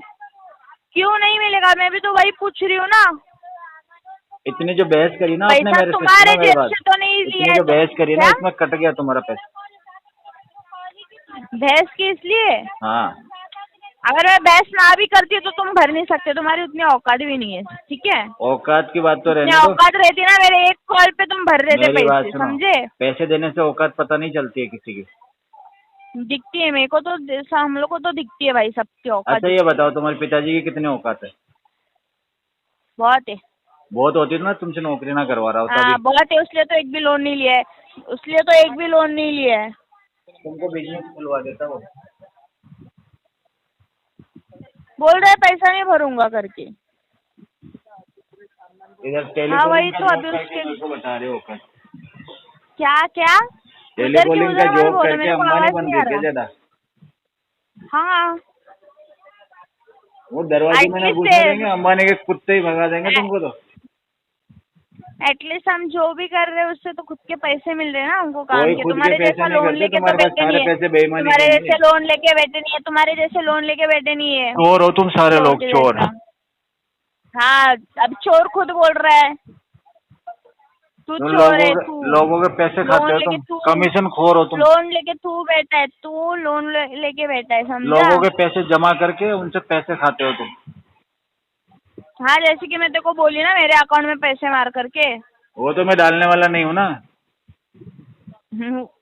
क्यों नहीं मिलेगा? मैं भी तो वही पूछ रही हूँ ना। इतनी जो बहस करी ना आपने पैसा मेरे से, तुम्हारे सुनो मेरी बात। जेब से तो नहीं लिया इतनी है जो बहस करी ना, क्या? इसमें कट गया तुम्हारा पैसा। बहस की इसलिए? हाँ, अगर मैं बहस ना भी करती तो तुम भर नहीं सकते, तुम्हारी उतनी औकात भी नहीं है, ठीक है? औकात की बात तो इतनी रहने दो। औकात रहती ना, मेरे एक कॉल पे तुम भर रहे थे मेरी बात पैसे, सुनो, समझे? पैसे देने से औकात पता नहीं चलती है किसी की। दिखती है मेरे को तो, जैसा हम लोग को तो दिखती है भाई, सबकी औकात अच्छा ये बताओ, तुम्हारे पिताजी की कितनी औकात है? बहुत है। बहुत होती तो ना तुमसे नौकरी ना करवा रहा होता हाँ, अभी। बहुत है, इसलिए तो एक भी लोन नहीं लिया है, इसलिए तो एक भी लोन नहीं लिया है। तुमको बिजनेस खुलवा देता वो। बोल रहे पैसा नहीं भरूंगा करके। इधर हाँ, टेलीकॉलिंग वही का तो जॉब अभी करके उसके मेरे को बता रहे हो क्या? क्या क्या उधर की टेलीकॉलिंग का उधर मत जॉब बोलो, करके मेरे को अंबानी आवाज बन नहीं गई आ क्या रहा। ज्यादा? हाँ, वो दरवाजे में ना At least घुसने देंगे, अंबानी के कुत्ते ही भगा देंगे तुमको तो। एटलीस्ट हम जो भी कर रहे हैं उससे तो खुद के पैसे मिल रहे हैं ना हमको काम कोई के। खुद के तुम्हारे पैसे जैसा नहीं लोन करते, लेके तो तुम्हारे पास बैठे सारे नहीं है, पैसे बेईमानी तुम्हारे के जैसे लोन लेके बैठे नहीं है, तुम्हारे जैसे लोन लेके बैठे नहीं है। चोर हो तुम सारे लोग, के चोर। जैसा। हाँ, अब चोर खुद बोल रहा है, तू तुम चोर है तू। लोगों के पैसे खाते हो लोन लेके तुम, कमीशन खोर हो तुम। लोन लेके तू बैठा है, तू लोन लेके बैठा है, समझा? लोगों के पैसे जमा करके उनसे पैसे खाते हो तुम। हाँ, जैसे कि मैं तेरे को बोली ना, मेरे अकाउंट में पैसे मार करके। वो तो मैं डालने वाला नहीं हूँ ना।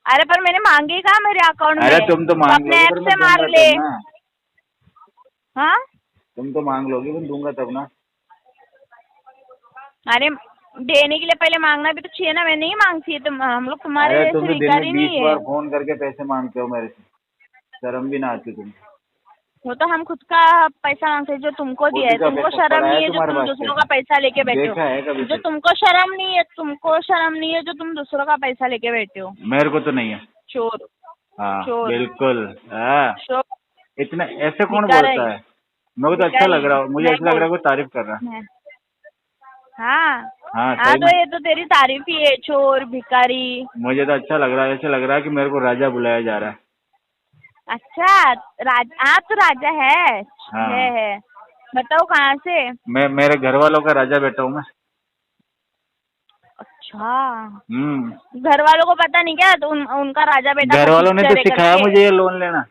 अरे पर मैंने मांगे ही कहा मेरे अकाउंट में। अरे तुम तो मांग अपने लोगे, ऐप पर से मैं मार दूंगा ले। तब ना। हाँ, तुम तो मांग लोगे, मैं दूंगा तब ना। अरे देने के लिए पहले मांगना भी तो चाहिए ना, मैं नहीं मांगती है, तुम हम लोग तुम्हारे अरे जैसे तुम तो दिन भिखारी में 20 नहीं है। बार फोन करके पैसे मांगते हो मेरे से, शर्म भी ना आती तुम। वो तो हम खुद का पैसा मांगते हैं जो तुमको दिया है। खुद का तुमको पैसा शर्म पड़ा है नहीं है जो तुम्हारे तुम पास दूसरों पैसा? का पैसा लेके बैठे देखा है हो। कभी जो से? तुमको शर्म नहीं है जो तुम दूसरों का पैसा लेके बैठे हो। मेरे को तो नहीं है। चोर। हाँ चोर। बिल्कुल। हाँ, चोर। इतना ऐसे कौन भिखारी। बोलता है? मेरे को तो अच्छा भिखारी। लग रहा है, मुझे मैं ऐसा लग रहा है कोई तारीफ कर रहा है। हाँ हाँ हाँ, सही तो में ये तो तेरी तारीफ ही है, चोर भिखारी। मुझे तो अच्छा लग रहा है, ऐसे लग रहा है कि मेरे को राजा बुलाया जा रहा है। अच्छा, हाँ तो राजा है। हाँ। है बताओ कहाँ से? मैं मेरे घर वालों का राजा बेटा हूँ मैं। अच्छा, हम्म। घर वालों को पता नहीं क्या? तो उनका राजा बेटा घर वालों ने तो फटीचर है सिखाया करके। मुझे ये लोन लेना।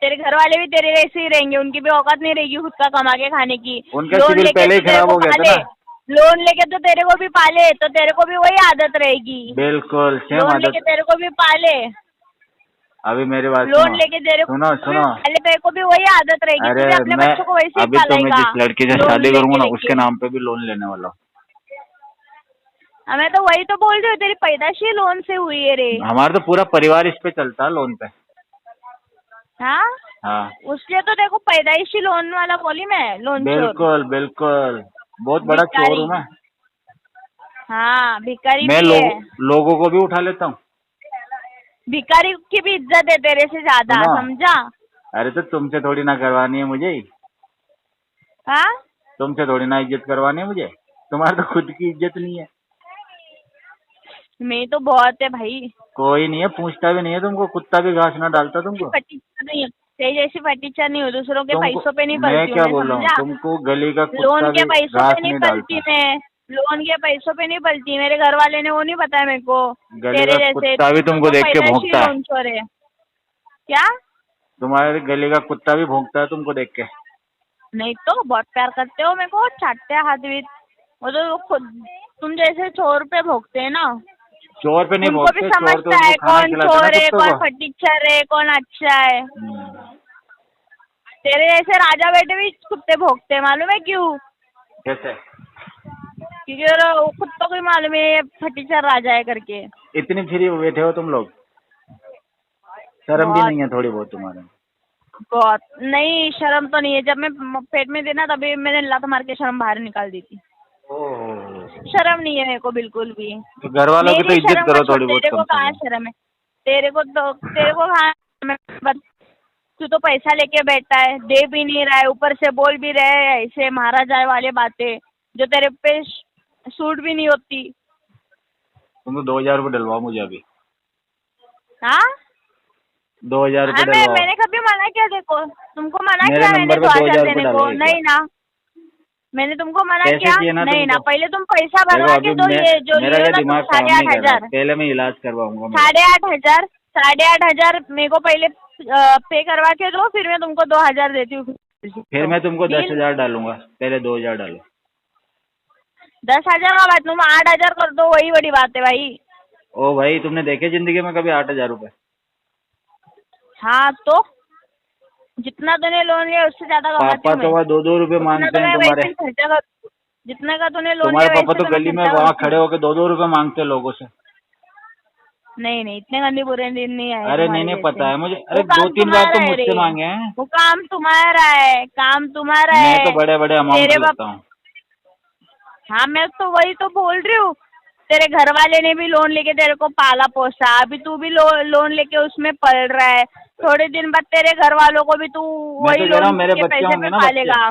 तेरे घर वाले भी तेरे जैसे ही रहेंगे, उनकी भी औकात नहीं रहेगी खुद का कमा के खाने की। उनका लोन सिविल लेके पहले ही तो तेरे खराब को हो गया था पाले, ना। लोन लेके तो तेरे को भी पाले, तो तेरे को भी वही आदत रहेगी। बिल्कुल सेम लोन आदत। लेके तेरे को भी पाले, अभी मेरी बात लोन सुनो। लेके तेरे को सुनो भी सुनो। पाले, तेरे को भी वही आदत रहेगी। तू अरे भी अपने मैं बच्चों को वैसे ही अभी तो मैं पालेगा, जिस लड़की से लोन शादी करूंगा लेके ना उसके लेके। नाम पे भी लोन लेने वाला हूँ। मैं तो वही तो बोल रही हूँ, तेरी पैदाशी लोन से हुई है रे। हमारा तो पूरा परिवार इस पे चलता है लोन पे। हाँ, हाँ उसलिए तो देखो पैदाइशी लोन वाला बोली मैं, लोन चोर, बिल्कुल बिल्कुल। बहुत बड़ा चोर भिखारी। हूँ मैं। हाँ, भिखारी मैं भी है। लोगों को भी उठा लेता हूँ। भिखारी की भी इज्जत है तेरे से ज्यादा, सुनो। समझा? अरे तो तुमसे थोड़ी ना करवानी है मुझे। हाँ, तुमसे थोड़ी ना इज्जत करवानी है मुझे। तुम्हारी तो खुद की इज्जत नहीं है। मैं तो बहुत है भाई। कोई नहीं है, पूछता भी नहीं है तुमको। कुत्ता भी घास ना डालता तुमको। फटीचर नहीं हूँ, तेरी जैसी फटीचर नहीं हूँ। दूसरों के तुमको पैसों पे नहीं मैं पलती हूँ क्या मैं, बोल रहा हूँ, समझा? तुमको गली का लोन कुत्ता के भी पैसों घास पे नहीं नहीं पलती डालता। मैं, लोन के पैसों पे नहीं पलती। मेरे घर वाले ने वो नहीं बताया मेरे को। गली तेरे का जैसे कुत्ता भी तुमको तो देख के पैदाइशी भौंकता है। लोन चोर है क्या? तुम्हारे गली का कुत्ता भी भौंकता है तुमको देख के। नहीं तो बहुत प्यार करते हो मेरे को, चाटते हैं हाथ भी। वो तो खुद तुम जैसे चोर पे भोगते हैं ना, चोर पे नहीं उनको भी भौंकते। चोर तो समझता उनको है खाना कौन खिलाते ना चोर है, कुत्तों कौन को। फटीचर है, कौन अच्छा है। हम्म। तेरे जैसे राजा बेटे भी कुत्ते भोगते हैं, मालूम है क्यों? कैसे? क्योंकि वो कुत्तों को ही मालूम है ये फटीचर राजा है करके। इतनी फ्री बैठे हो तुम लोग। शर्म भी बहुत नहीं है थोड़ी बहुत तुम्हारे में? बहुत नहीं, शर्म तो नहीं है। जब मैं पेट में थी ना तभी मैंने लात मार के शर्म बाहर निकाल दी थी। ओह। शर्म नहीं है मेरे को बिल्कुल भी। तो घर वालों की तो मेरी इज्जत शर्म का करो छोड़, थोड़ी बहुत तेरे कम को से कहाँ कम। शर्म है? तेरे को कहाँ शर्म है? तू तो पैसा लेके बैठा है, दे भी नहीं रहा है, ऊपर से बोल भी रहे है ऐसे महाराजा वाले बातें जो तेरे पे सूट भी नहीं होती। तुमको 2000 रुपये डलवाओ मुझे अभी। हाँ, 2000 रुपये डलवाओ। मैंने कभी मना किया? देखो तुमको मना मेरे किया मैंने नंबर पे 2000 2000 रुपये देने डालो को? एक बार। नहीं ना, मैंने तुमको मना पैसे किया? चाहिए ना नहीं ना। तुमको? पहले तुम पैसा देखो भरवा अभी के दो, ये जो मेरा लियो क्या ना तुम दिमाग काम नहीं कर रहा। 8,500, पहले मैं इलाज करवाऊंगा मेरा। 8,500, 8,500 मेरे को पहले पे करवा के दो, फिर मैं तुमको 2,000 देती हूँ। फिर मैं तुमको डील? 10,000 डालूंगा। पहले 2000 डालो। 10,000 का बात, तुम 8,000 कर दो, वही बड़ी बात है भाई। ओ भाई, तुमने देखे जिंदगी में कभी 8000 रुपये? हाँ तो जितना तूने लोन लिया उससे ज्यादा कमाती पापा हूँ तो मैं। वहाँ 2-2 रुपये उतना मांगते तो हैं मैं तुम्हारे। वैसे ही खर्चा कर, जितना का तूने लोन तुम्हारे लिया पापा वैसे तो तो मैं गली में खर्चा वहाँ करती खड़े हूँ। होके 2-2 रुपये मांगते हैं लोगों से। नहीं नहीं, इतने गंदे बुरे दिन नहीं आए अरे तुम्हारे नहीं जैसे। पता है मुझे। वो अरे काम 2-3 बार तो तुम्हारा है रे, मुझसे मांगे हैं। वो काम तुम्हारा है, काम तुम्हारा मैं तो है। बड़े बड़े अमाउंट तेरे बाप, लेता हूँ। हाँ मैं तो वही तो बोल रही हूँ। तेरे घर वाले ने भी लोन लेके तेरे को पाला पोसा, अभी तू भी लोन लेके उसमें पल रहा है। थोड़े दिन बाद तेरे घर वालों को भी तू मैं तो वही कह रहा लोन हूँ मेरे के बच्चे पैसे होंगे पे ना, बच्चे। पालेगा।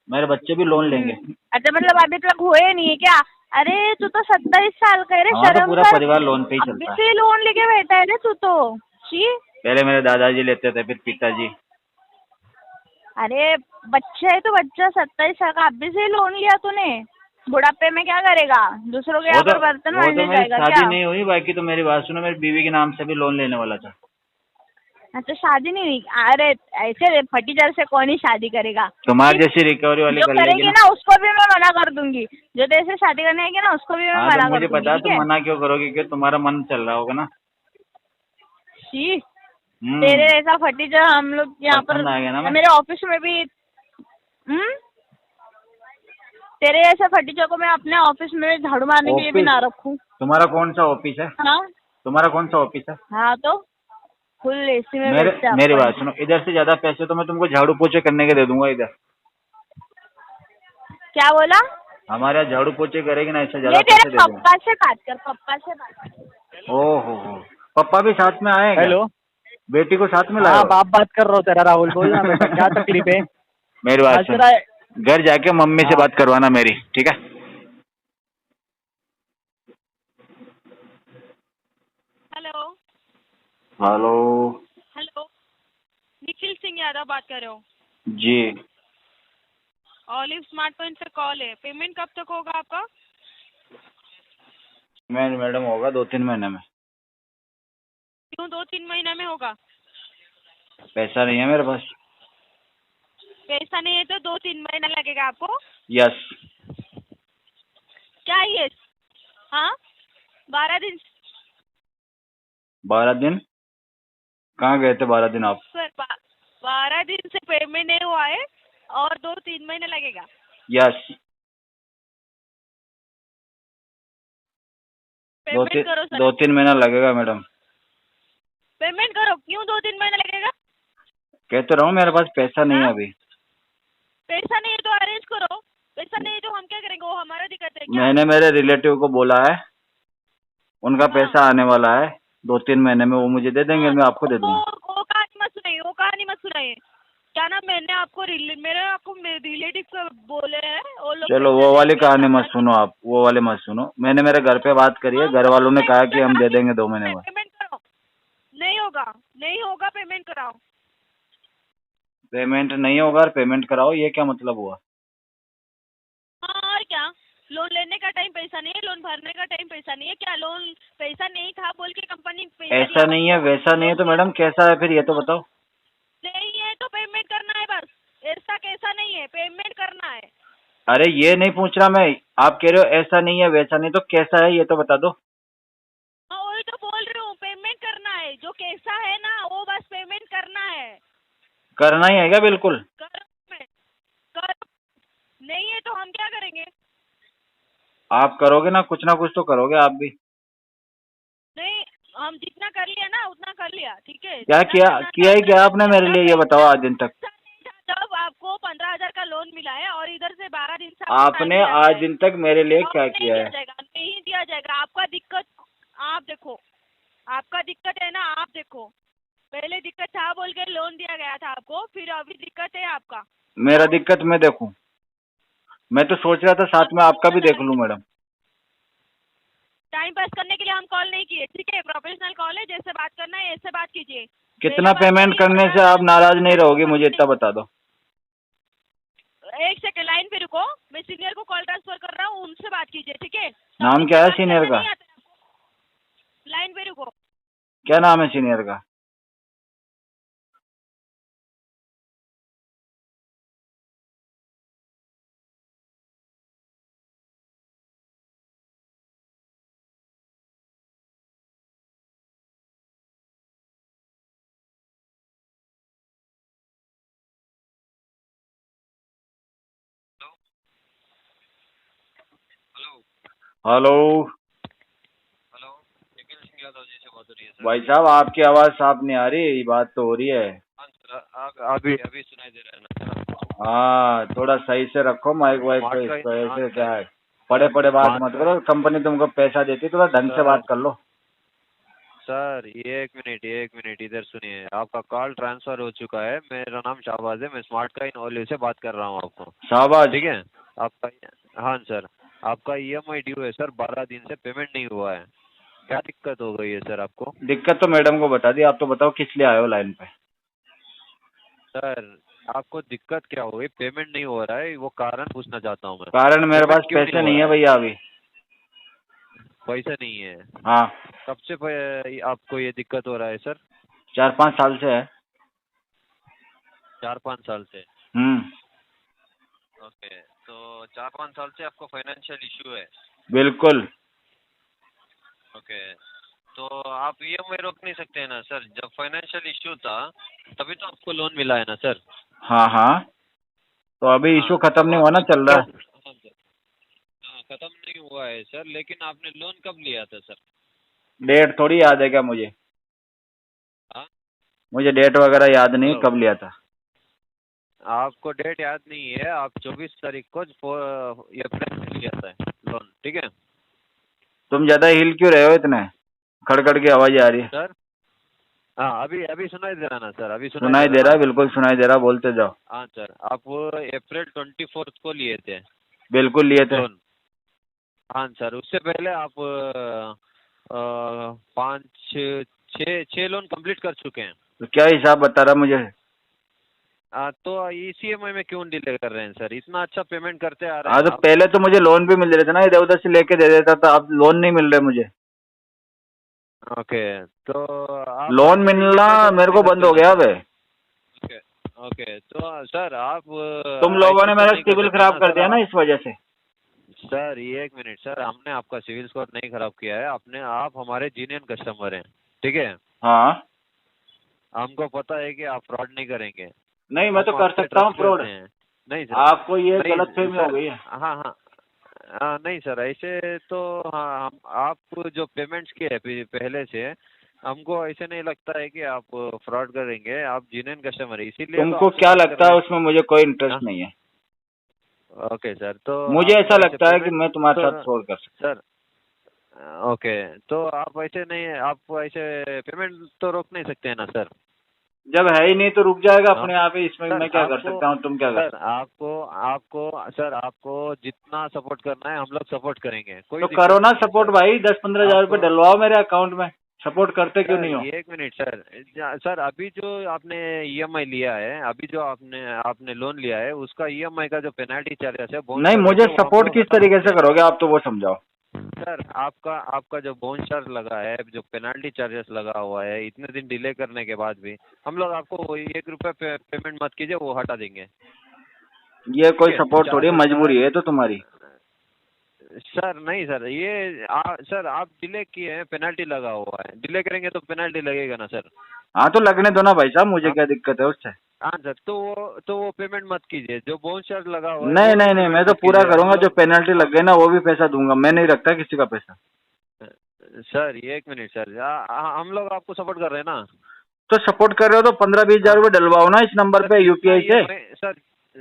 मेरे बच्चे भी लोन लेंगे। अच्छा, मतलब अभी तक हुए नहीं है क्या? अरे तू तो 27 साल का है रे, हमारा तो शर्म पूरा कर। परिवार लोन पे ही अभी चलता है। से लोन लेके बैठा है रे तू तो। शी। पहले मेरे दादाजी लेते थे, फिर पिताजी। अरे बच्चा है तो बच्चा, 27 साल का, अभी से लोन लिया तूने? बुढ़ापे में क्या करेगा? दूसरों के यहाँ पर बर्तन वो तो मांजने मेरी जाएगा शादी क्या? नहीं हुई। बाकी तो मेरी बात सुनो, मेरी बीवी के नाम से भी लोन लेने वाला था। अच्छा, शादी नहीं हुई? अरे ऐसे फटीचर से कौन ही शादी करेगा? तुम्हारी जैसी रिकवरी वाली जो कर लेगी करेगी ना। ना उसको भी मैं मना कर दूंगी, जो तेरे से शादी करने आएगी ना उसको भी मैं हाँ तो मना कर मुझे दूंगी, पता है ठीक तुम है? मना क्यों करोगे, क्योंकि तुम्हारा मन चल रहा होगा ना। शी, तेरे ऐसा फटीचर हम लोग यहाँ पर पसंद आ गया ना मैं। मेरे ऑफिस में भी। तेरे ऐसा फटीचर को मैं अपने ऑफिस में झाड़ू मारने के लिए भी ऑफिस? ना रखूं। तुम्हारा कौन सा ऑफिस है? हाँ तुम्हारा कौन सा ऑफिस है? हाँ, तो फुल एसी में मेरे बैठते हैं मेरी अपन। बात सुनो, इधर से ज्यादा पैसे तो मैं तुमको झाड़ू पोछे करने के दे दूंगा इधर। क्या बोला? हमारे यहाँ झाड़ू पोछे करेगी ना, इससे ये ज्यादा तेरे पैसे दे दूंगा। पप्पा से बात कर, पप्पा से बात कर। ओहो, पप्पा भी साथ में आए क्या? हेलो। बेटी को साथ में लाए हाँ हो? बाप बात कर रहा हूँ तेरा, राहुल बोल ना बेटा, क्या तकलीफ है? मेरी बात आज सुन, तेरा घर जाके मम्मी से हाँ। बात करवाना मेरी, ठीक है? Hello hello. Hello, Nikhil Singh Yadav बात कर रहे हो? जी। ऑलिव स्मार्ट पॉइंट से कॉल है, पेमेंट कब तक होगा आपका? मैडम होगा 2-3 महीने में। क्यों 2-3 महीने में होगा? पैसा नहीं है मेरे पास। पैसा नहीं है तो 2-3 महीना लगेगा आपको? यस। क्या ये? हाँ, 12 दिन 12 दिन? कहाँ गए थे 12 दिन आप? सर, 12 दिन से पेमेंट नहीं हुआ है और 2-3 महीने लगेगा। यस। पेमेंट करो सर, 2-3 महीना लगेगा मैडम। पेमेंट करो। क्यों 2-3 महीने लगेगा? कहते रहो मेरे पास पैसा नहीं है हाँ? अभी। पैसा नहीं है तो अरेंज करो, पैसा नहीं है तो हम क्या करेंगे? वो हमारा दिक्कत है क्या? मैंने मेरे रिलेटिव को बोला है, उनका हाँ। पैसा आने वाला है 2-3 महीने में, वो मुझे दे देंगे, मैं आपको दे दूंगा। वो कहानी मत सुनाइए, वो कहानी मत सुनाइए। क्या ना, मैंने आपको मेरे रिलेटिव को बोले हैं, वो लोग चलो वो वाली कहानी मत सुनो आप, वो वाले मत सुनो। मैंने मेरे घर पे बात करी है, घर वालों ने कहा कि हम दे देंगे 2 महीने में। पेमेंट करो। नहीं होगा, नहीं होगा, पेमेंट कराओ। पेमेंट नहीं होगा और पेमेंट कराओ, ये क्या मतलब हुआ? हाँ, और क्या? लोन लेने का टाइम पैसा नहीं है, लोन भरने का टाइम पैसा नहीं है क्या? लोन पैसा नहीं था बोल के कंपनी पैसा ऐसा नहीं है, वैसा नहीं है तो मैडम कैसा है फिर ये तो बताओ। नहीं है तो पेमेंट करना है बस। ऐसा कैसा नहीं है, पेमेंट करना है। अरे ये नहीं पूछ रहा मैं, आप कह रहे हो ऐसा नहीं है वैसा नहीं, तो कैसा है ये तो बता दो। हाँ, वही तो बोल रही हूँ, पेमेंट करना है। जो कैसा है ना वो बस पेमेंट करना है। करना ही है क्या? बिल्कुल। करो करो, नहीं है तो हम क्या करेंगे? आप करोगे ना कुछ तो करोगे आप भी। नहीं, हम जितना कर लिया ना उतना कर लिया, ठीक है? क्या जितना किया? करना था किया ही उतना क्या कर आपने लिया। मेरे लिए, ये बताओ आज दिन तक। जब आपको 15,000 का लोन मिला है और इधर से 12 दिन से आपने आज दिन तक मेरे लिए क्या नहीं किया दिया है? जाएगा, नहीं दिया जाएगा। आपका दिक्कत आप देखो, आपका दिक्कत है ना, आप देखो। पहले दिक्कत था बोल के लोन दिया गया था आपको, फिर अभी दिक्कत है आपका। मेरा दिक्कत मैं देखूं? मैं तो सोच रहा था साथ में आपका भी देख लूं मैडम। टाइम पास करने के लिए हम कॉल नहीं किए, ठीक है? प्रोफेशनल कॉल है, जैसे बात करना है ऐसे बात कीजिए। कितना पहले बात पेमेंट करिए, करने से आप नाराज नहीं रहोगे, मुझे इतना बता दो। एक सेकंड लाइन पे रुको, मैं सीनियर को कॉल ट्रांसफर कर रहा हूँ, उनसे बात कीजिए, ठीक है? नाम क्या है सीनियर का? लाइन पे रुको। क्या नाम है सीनियर का? हेलो हेलो, निखिल सिंह यादव जी से बात हो रही है सर। भाई साहब, आपकी आवाज साफ नहीं आ रही, बात तो हो रही है। हाँ सर, अभी सुनाई दे रहा है ना सर? हाँ, थोड़ा सही से रखो माइक वाइक को, स्मार्ट का इसको हाँ ऐसे सर, क्या है, पड़े पड़े बात स्मार्ट मत का करो। कंपनी तुमको पैसा देती, थोड़ा ढंग से बात कर लो। सर एक मिनट इधर सुनिए। आपका कॉल ट्रांसफर हो चुका है। मेरा नाम शाहबाज है, मैं स्मार्ट का इन ओलिव से बात कर रहा हूँ आपको, शाबाश। ठीक है? आपका हाँ सर, आपका EMI ड्यू है सर, 12 दिन से पेमेंट नहीं हुआ है। क्या दिक्कत हो गई है सर आपको? दिक्कत तो मैडम को बता दी, आप तो बताओ किस लिए आए हो लाइन पे? सर आपको दिक्कत क्या हो गई? पेमेंट नहीं हो रहा है, वो कारण पूछना चाहता हूँ मैं। कारण मेरे पेमेंट पास क्यों पैसे हो नहीं रहा है भैया अभी। पैसा नहीं है? हाँ, कब से आपको ये दिक्कत हो रहा है सर? 4-5 साल से है। 4-5 साल से? ओके, तो 4-5 साल से आपको फाइनेंशियल इशू है? बिल्कुल। ओके, तो आप EMI रोक नहीं सकते हैं ना सर? जब फाइनेंशियल इशू था तभी तो आपको लोन मिला है ना सर? हाँ हाँ, तो अभी इशू हाँ, खत्म तो नहीं हुआ ना, आपने चल रहा है। हाँ सर, हाँ खत्म नहीं हुआ है सर, लेकिन आपने लोन कब लिया था सर? डेट थोड़ी याद है क्या मुझे? हाँ? मुझे डेट वगैरह याद नहीं हेलो, कब लिया था। आपको डेट याद नहीं है? आप 24 तारीख को अप्रैल में लिया था लोन, ठीक है? तुम ज्यादा हिल क्यों रहे हो इतने? खड़खड़ की आवाज आ रही है। सर हाँ, अभी सुनाई दे रहा ना सर? अभी सुनाई दे रहा है, बिल्कुल सुनाई दे रहा, बोलते जाओ। हाँ सर, आप अप्रैल 24 को लिए थे बिल्कुल लिए थे। लोन। हाँ सर, उससे पहले आप 5-6 लोन कंप्लीट कर चुके हैं। तो क्या हिसाब बता रहा मुझे? तो इसी EMI में क्यों डिले कर रहे हैं सर? इतना अच्छा पेमेंट करते आ रहे हाँ, हैं तो आप। पहले तो मुझे लोन भी मिल रहे थे ना, इधर उधर से लेके दे देता था, अब लोन नहीं मिल रहे मुझे। ओके, तो आप लोन ऐसे मिलना EMI तो मेरे को नहीं बंद सकते हो गया ना अब। सर। ओके ओके, तो सर आप तुम लोगों ऐसे ने तो मेरा नहीं कर सिविल सकते खराब ना कर सर दिया ना आप। इस वजह से। सर ये एक मिनट सर, हमने आपका सिविल स्कोर नहीं खराब किया है, आपने आप हमारे जीनियन कस्टमर हैं, ठीक है? हाँ, हमको पता है कि आप फ्रॉड नहीं करेंगे। नहीं मैं तो हम कर आप पे सकता हूँ ट्रस्ट फ्रॉड। करते हैं। नहीं सर, आपको ये नहीं गलतफहमी हो सर, गई है। हाँ हाँ नहीं सर, ऐसे तो हाँ, हम आप जो पेमेंट्स किए हैं पहले से, हमको ऐसे नहीं लगता है कि आप फ्रॉड करेंगे। आप जेन्युइन कस्टमर है, इसीलिए तो तुमको आपसे क्या बात कर लगता रहे है हैं। उसमें, मुझे कोई हाँ? इंटरेस्ट नहीं है। ओके सर, तो मुझे आप ऐसा ऐसे लगता है कि पेमेंट मैं तुम्हारे तो साथ फ्रॉड कर सकता सर ओके, तो आप ऐसे नहीं, आप ऐसे पेमेंट तो रोक नहीं सकते हैं ना सर? हूँ। जब है ही नहीं तो रुक जाएगा हाँ अपने आप ही, इसमें सर, मैं क्या कर आपको सकता हूँ, तुम क्या कर सर सकते आपको आपको सर आपको जितना सपोर्ट करना है हम लोग सपोर्ट करेंगे, कोई हो। तो दिक्कत करो ना नहीं है सपोर्ट सर। भाई, 10-15 हज़ार रुपये आपको डलवाओ मेरे अकाउंट में। सपोर्ट करते क्यों सर नहीं हो? एक मिनट सर, सर अभी जो आपने EMI लिया है, अभी जो आपने आपने लोन लिया है, उसका EMI का जो पेनल्टी चार्जेस है, बोनस नहीं, चार्जेस मुझे है, वो हम सपोर्ट लोग किस हटा तरीके सकते से हैं। करोगे आप, तो वो समझाओ। सर आपका आपका जो बोनस चार्ज लगा है, जो पेनल्टी चार्जेस लगा हुआ है, इतने दिन डिले करने के बाद भी हम लोग आपको 1 रुपये पेमेंट मत कीजिए, वो हटा देंगे। ये कोई ठीक है, सपोर्ट थोड़ी है, 4,000। मजबूरी है तो तुम्हारी। सर नहीं सर, ये सर आप डिले किए हैं, पेनल्टी लगा हुआ है, डिले करेंगे तो पेनल्टी लगेगा ना सर। हाँ तो लगने दो ना भाई साहब, मुझे हाँ क्या दिक्कत है उससे। हाँ सर, तो वो पेमेंट मत कीजिए, जो बोनस चार्ज लगा हुआ है नहीं वो भी नहीं नहीं, मैं पेमेंट तो मत पूरा कीजिए, हम करूंगा, जो लोग। पेनल्टी लग गई ना वो भी पैसा दूंगा, मैं नहीं रखता किसी का पैसा। सर ये एक मिनट सर, हम लोग आपको सपोर्ट कर रहे हैं ना। तो सपोर्ट कर रहे हो तो 15-20 हज़ार हाँ रुपये डलवाओ ना इस नंबर सर, पे जितना UPI से। सर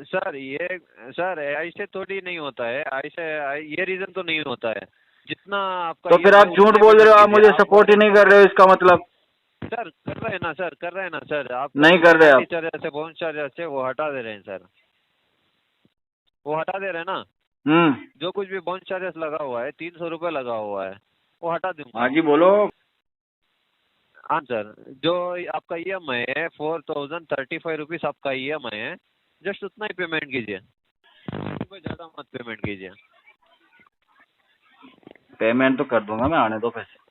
सर ये सर ऐसे थोड़ी नहीं होता है, ऐसे ये रीजन तो नहीं होता है, जितना आपका तो फिर EMI आप झूठ उतने बोल रहे पेमेंट हो, आप कीजिए मुझे आप। सपोर्ट ही नहीं कर रहे हो, इसका मतलब। सर कर रहे हैं ना सर, कर रहे हैं ना सर, आपका नहीं जो कर रहे पेनल्टी आप। चार्जेस है, बोनस चार्जेस है, वो हटा दे रहे हैं सर, वो हटा दे रहे हैं ना। हम्म। जो कुछ भी बोनस चार्जेस लगा हुआ है, 300 रुपये लगा हुआ है, वो हटा दूंगा। हाँ जी बोलो। हाँ सर, जो आपका EMI है 4,035 रुपीज़ आपका EMI है, जस्ट उतना ही पेमेंट कीजिए, रुपये ज़्यादा मत पेमेंट कीजिए। पेमेंट तो कर दूंगा मैं, आने दो पैसे।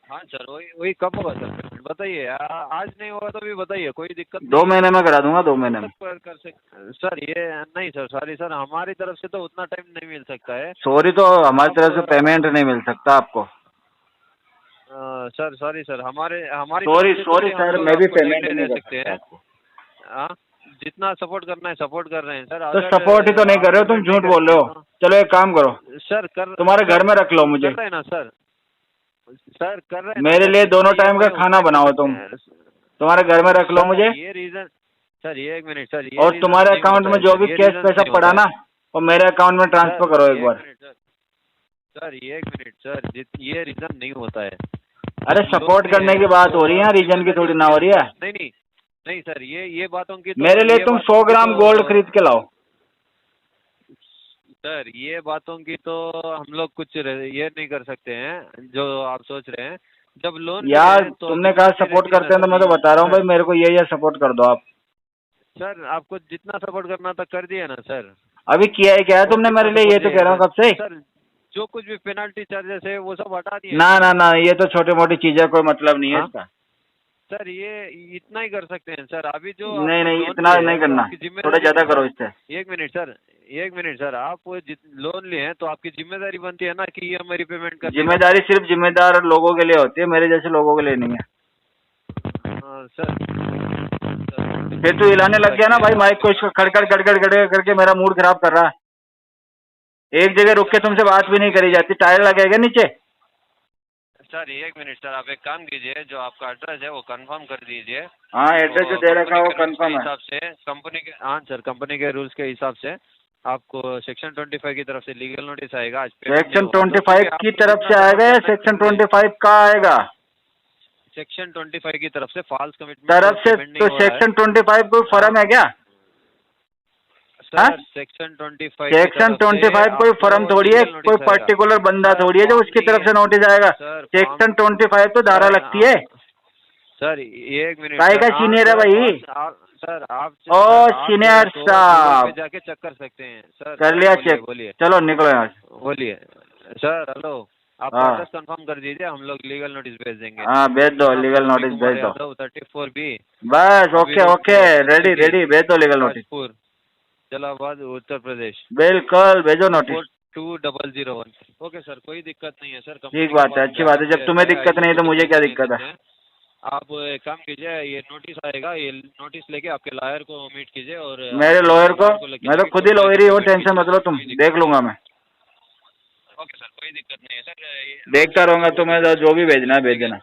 हाँ सर, वही वही कब होगा सर पेमेंट, बताइए। आज नहीं होगा तो भी बताइए, कोई दिक्कत 2 नहीं है। महीने में करा दूंगा, 2 महीने में। कर सकते सर, ये नहीं सर, सॉरी सर, हमारी तरफ से तो उतना टाइम नहीं मिल सकता है। सॉरी, तो हमारी आप तरफ से पेमेंट नहीं मिल सकता आपको। सर सॉरी सर, हमारी सॉरी तरफ से तो सॉरी हम सर, लोग मैं भी आपको पेमेंट नहीं नहीं दे कर सकते सकता हैं। आपको। हाँ, जितना सपोर्ट करना है सपोर्ट कर रहे हैं सर। तो अगर सपोर्ट ही तो नहीं आप कर रहे हो, तुम पेमेंट नहीं झूठ बोल रहे करेंगे हो। तो चलो एक काम करो, सर कर तुम्हारे घर में रख लो मुझे। कर रहे हैं ना सर, सर कर रहे हैं ना मेरे सर, लिए जितना दोनों टाइम का EMI खाना उतना ही बनाओ पेमेंट तुम। तुम्हारे घर में रख लो सर मुझे। ये रीजन सर, ये एक मिनट सर, ये और reason तुम्हारे नहीं अकाउंट होता में है जो सर, भी ये कैश reason पैसा नहीं पड़ा होता ना, है। वो मेरे अकाउंट में ट्रांसफर सर करो एक एक बार। मिनट सर, ये एक मिनट सर, ये रीजन नहीं होता है। अरे हम लोन सपोर्ट लिए करने हैं की बात तो हो रही है, रीजन की जिम्मेदारी थोड़ी होती ना हो रही है। सर। नहीं नहीं नहीं सर, ये बातों की तो, मेरे लिए ये तुम बातों 100 की ग्राम तो गोल्ड खरीद के लाओ। सर ये बातों की तो हम लोग कुछ ये नहीं कर सकते हैं जो आप सोच रहे हैं। जब लोन यार लिए तो तुमने कहा जिम्मेदारी सपोर्ट रहती है ना करते हैं, तो सर। मैं तो बता रहा हूँ सर भाई, मेरे को ये सपोर्ट कर दो आप। सर आपको जितना सपोर्ट करना था कर दिया ना सर। अभी किया है क्या है और तुमने कितना मेरे लिए, ये सपोर्ट तो कह रहा हूँ चाहिए कब से। सर? जो कुछ भी पेनल्टी चार्जेस है वो सब हटा दिए ना सर। ना ना, ये तो छोटी मोटी चीजें, कोई मतलब नहीं है हाँ इसका। सर, ये इतना ही कर सकते हैं सर। अभी जो नहीं आपने नहीं, लोन इतना लिए नहीं है तो करना, आपकी थोड़ा जिम्मेदारी ज्यादा है करो सर। इससे। एक मिनट सर, आप लोन लिए हैं तो आपकी जिम्मेदारी बनती है ना कि ये हमारी पेमेंट करने का। जिम्मेदारी सिर्फ जिम्मेदार लोगों के लिए होती है, मेरे जैसे लोगों के लिए नहीं है। सर फिर तू हिलाने लग गया ना भाई माइक को, इसको खड़खड़ गड़गड़ गड़गड़ करके मेरा मूड खराब कर रहा है। एक जगह रुक के तुमसे बात भी नहीं करी जाती, टायर लगेगा नीचे। सर एक मिनट सर, आप एक काम कीजिए, जो आपका एड्रेस है वो कंफर्म कर दीजिए। हाँ, एड्रेस जो दे रखा है वो कंफर्म है। हिसाब से कंपनी के, हाँ सर, कंपनी के रूल्स के हिसाब से आपको सेक्शन 25 की तरफ से लीगल नोटिस आएगा। आज सेक्शन 25 की तरफ से आएगा या सेक्शन 25 का आएगा? सेक्शन 25 की तरफ से फॉल्स कमिटमेंट तरफ से तो सेक्शन 25 कोई फर्म है क्या? सर सेक्शन 25 सेक्शन 25 कोई फर्म थोड़ी है, कोई पर्टिकुलर बंदा थोड़ी है जो उसकी तरफ से नोटिस आएगा। सेक्शन 25 तो धारा लगती है। सर ये एक मिनट काय का सीनियर है भाई? सर आप ओ आप सीनियर तो साहब। Google पे जाके चेक कर सकते हैं सर। कर लिया बोलिए, चेक। बोलिए चलो निकलो यहाँ से। बोलिए सर। हेलो, आप हाँ। एड्रेस कंफर्म कर दीजिए, हम लोग लीगल नोटिस भेज देंगे। हाँ भेज दो, हाँ, लीगल रवि नोटिस कुमार भेज दो। यादव 34B बस okay road, okay, ready SIT, ready, भेज दो लीगल नोटिस। राजपुर, जलालाबाद, उत्तर प्रदेश बिल्कुल भेजो नोटिस। 42001। ओके सर, कोई दिक्कत नहीं है सर। ठीक बात है, अच्छी बात है। जब तुम्हें दिक्कत नहीं है तो मुझे क्या दिक्कत है। आप एक काम कीजिए, ये नोटिस आएगा, ये नोटिस लेके आपके लॉयर को मीट कीजिए और मेरे लॉयर को, लेके मैं तो जाके खुद ही कोर्ट में लॉयर ही हूँ, submit टेंशन कीजिए। मत लो तुम, कोई दिक्कत देख लूंगा मैं। ओके सर, कोई दिक्कत नहीं है सर। देखता रहूंगा, तुम्हें जो भी भेजना है भेज देना।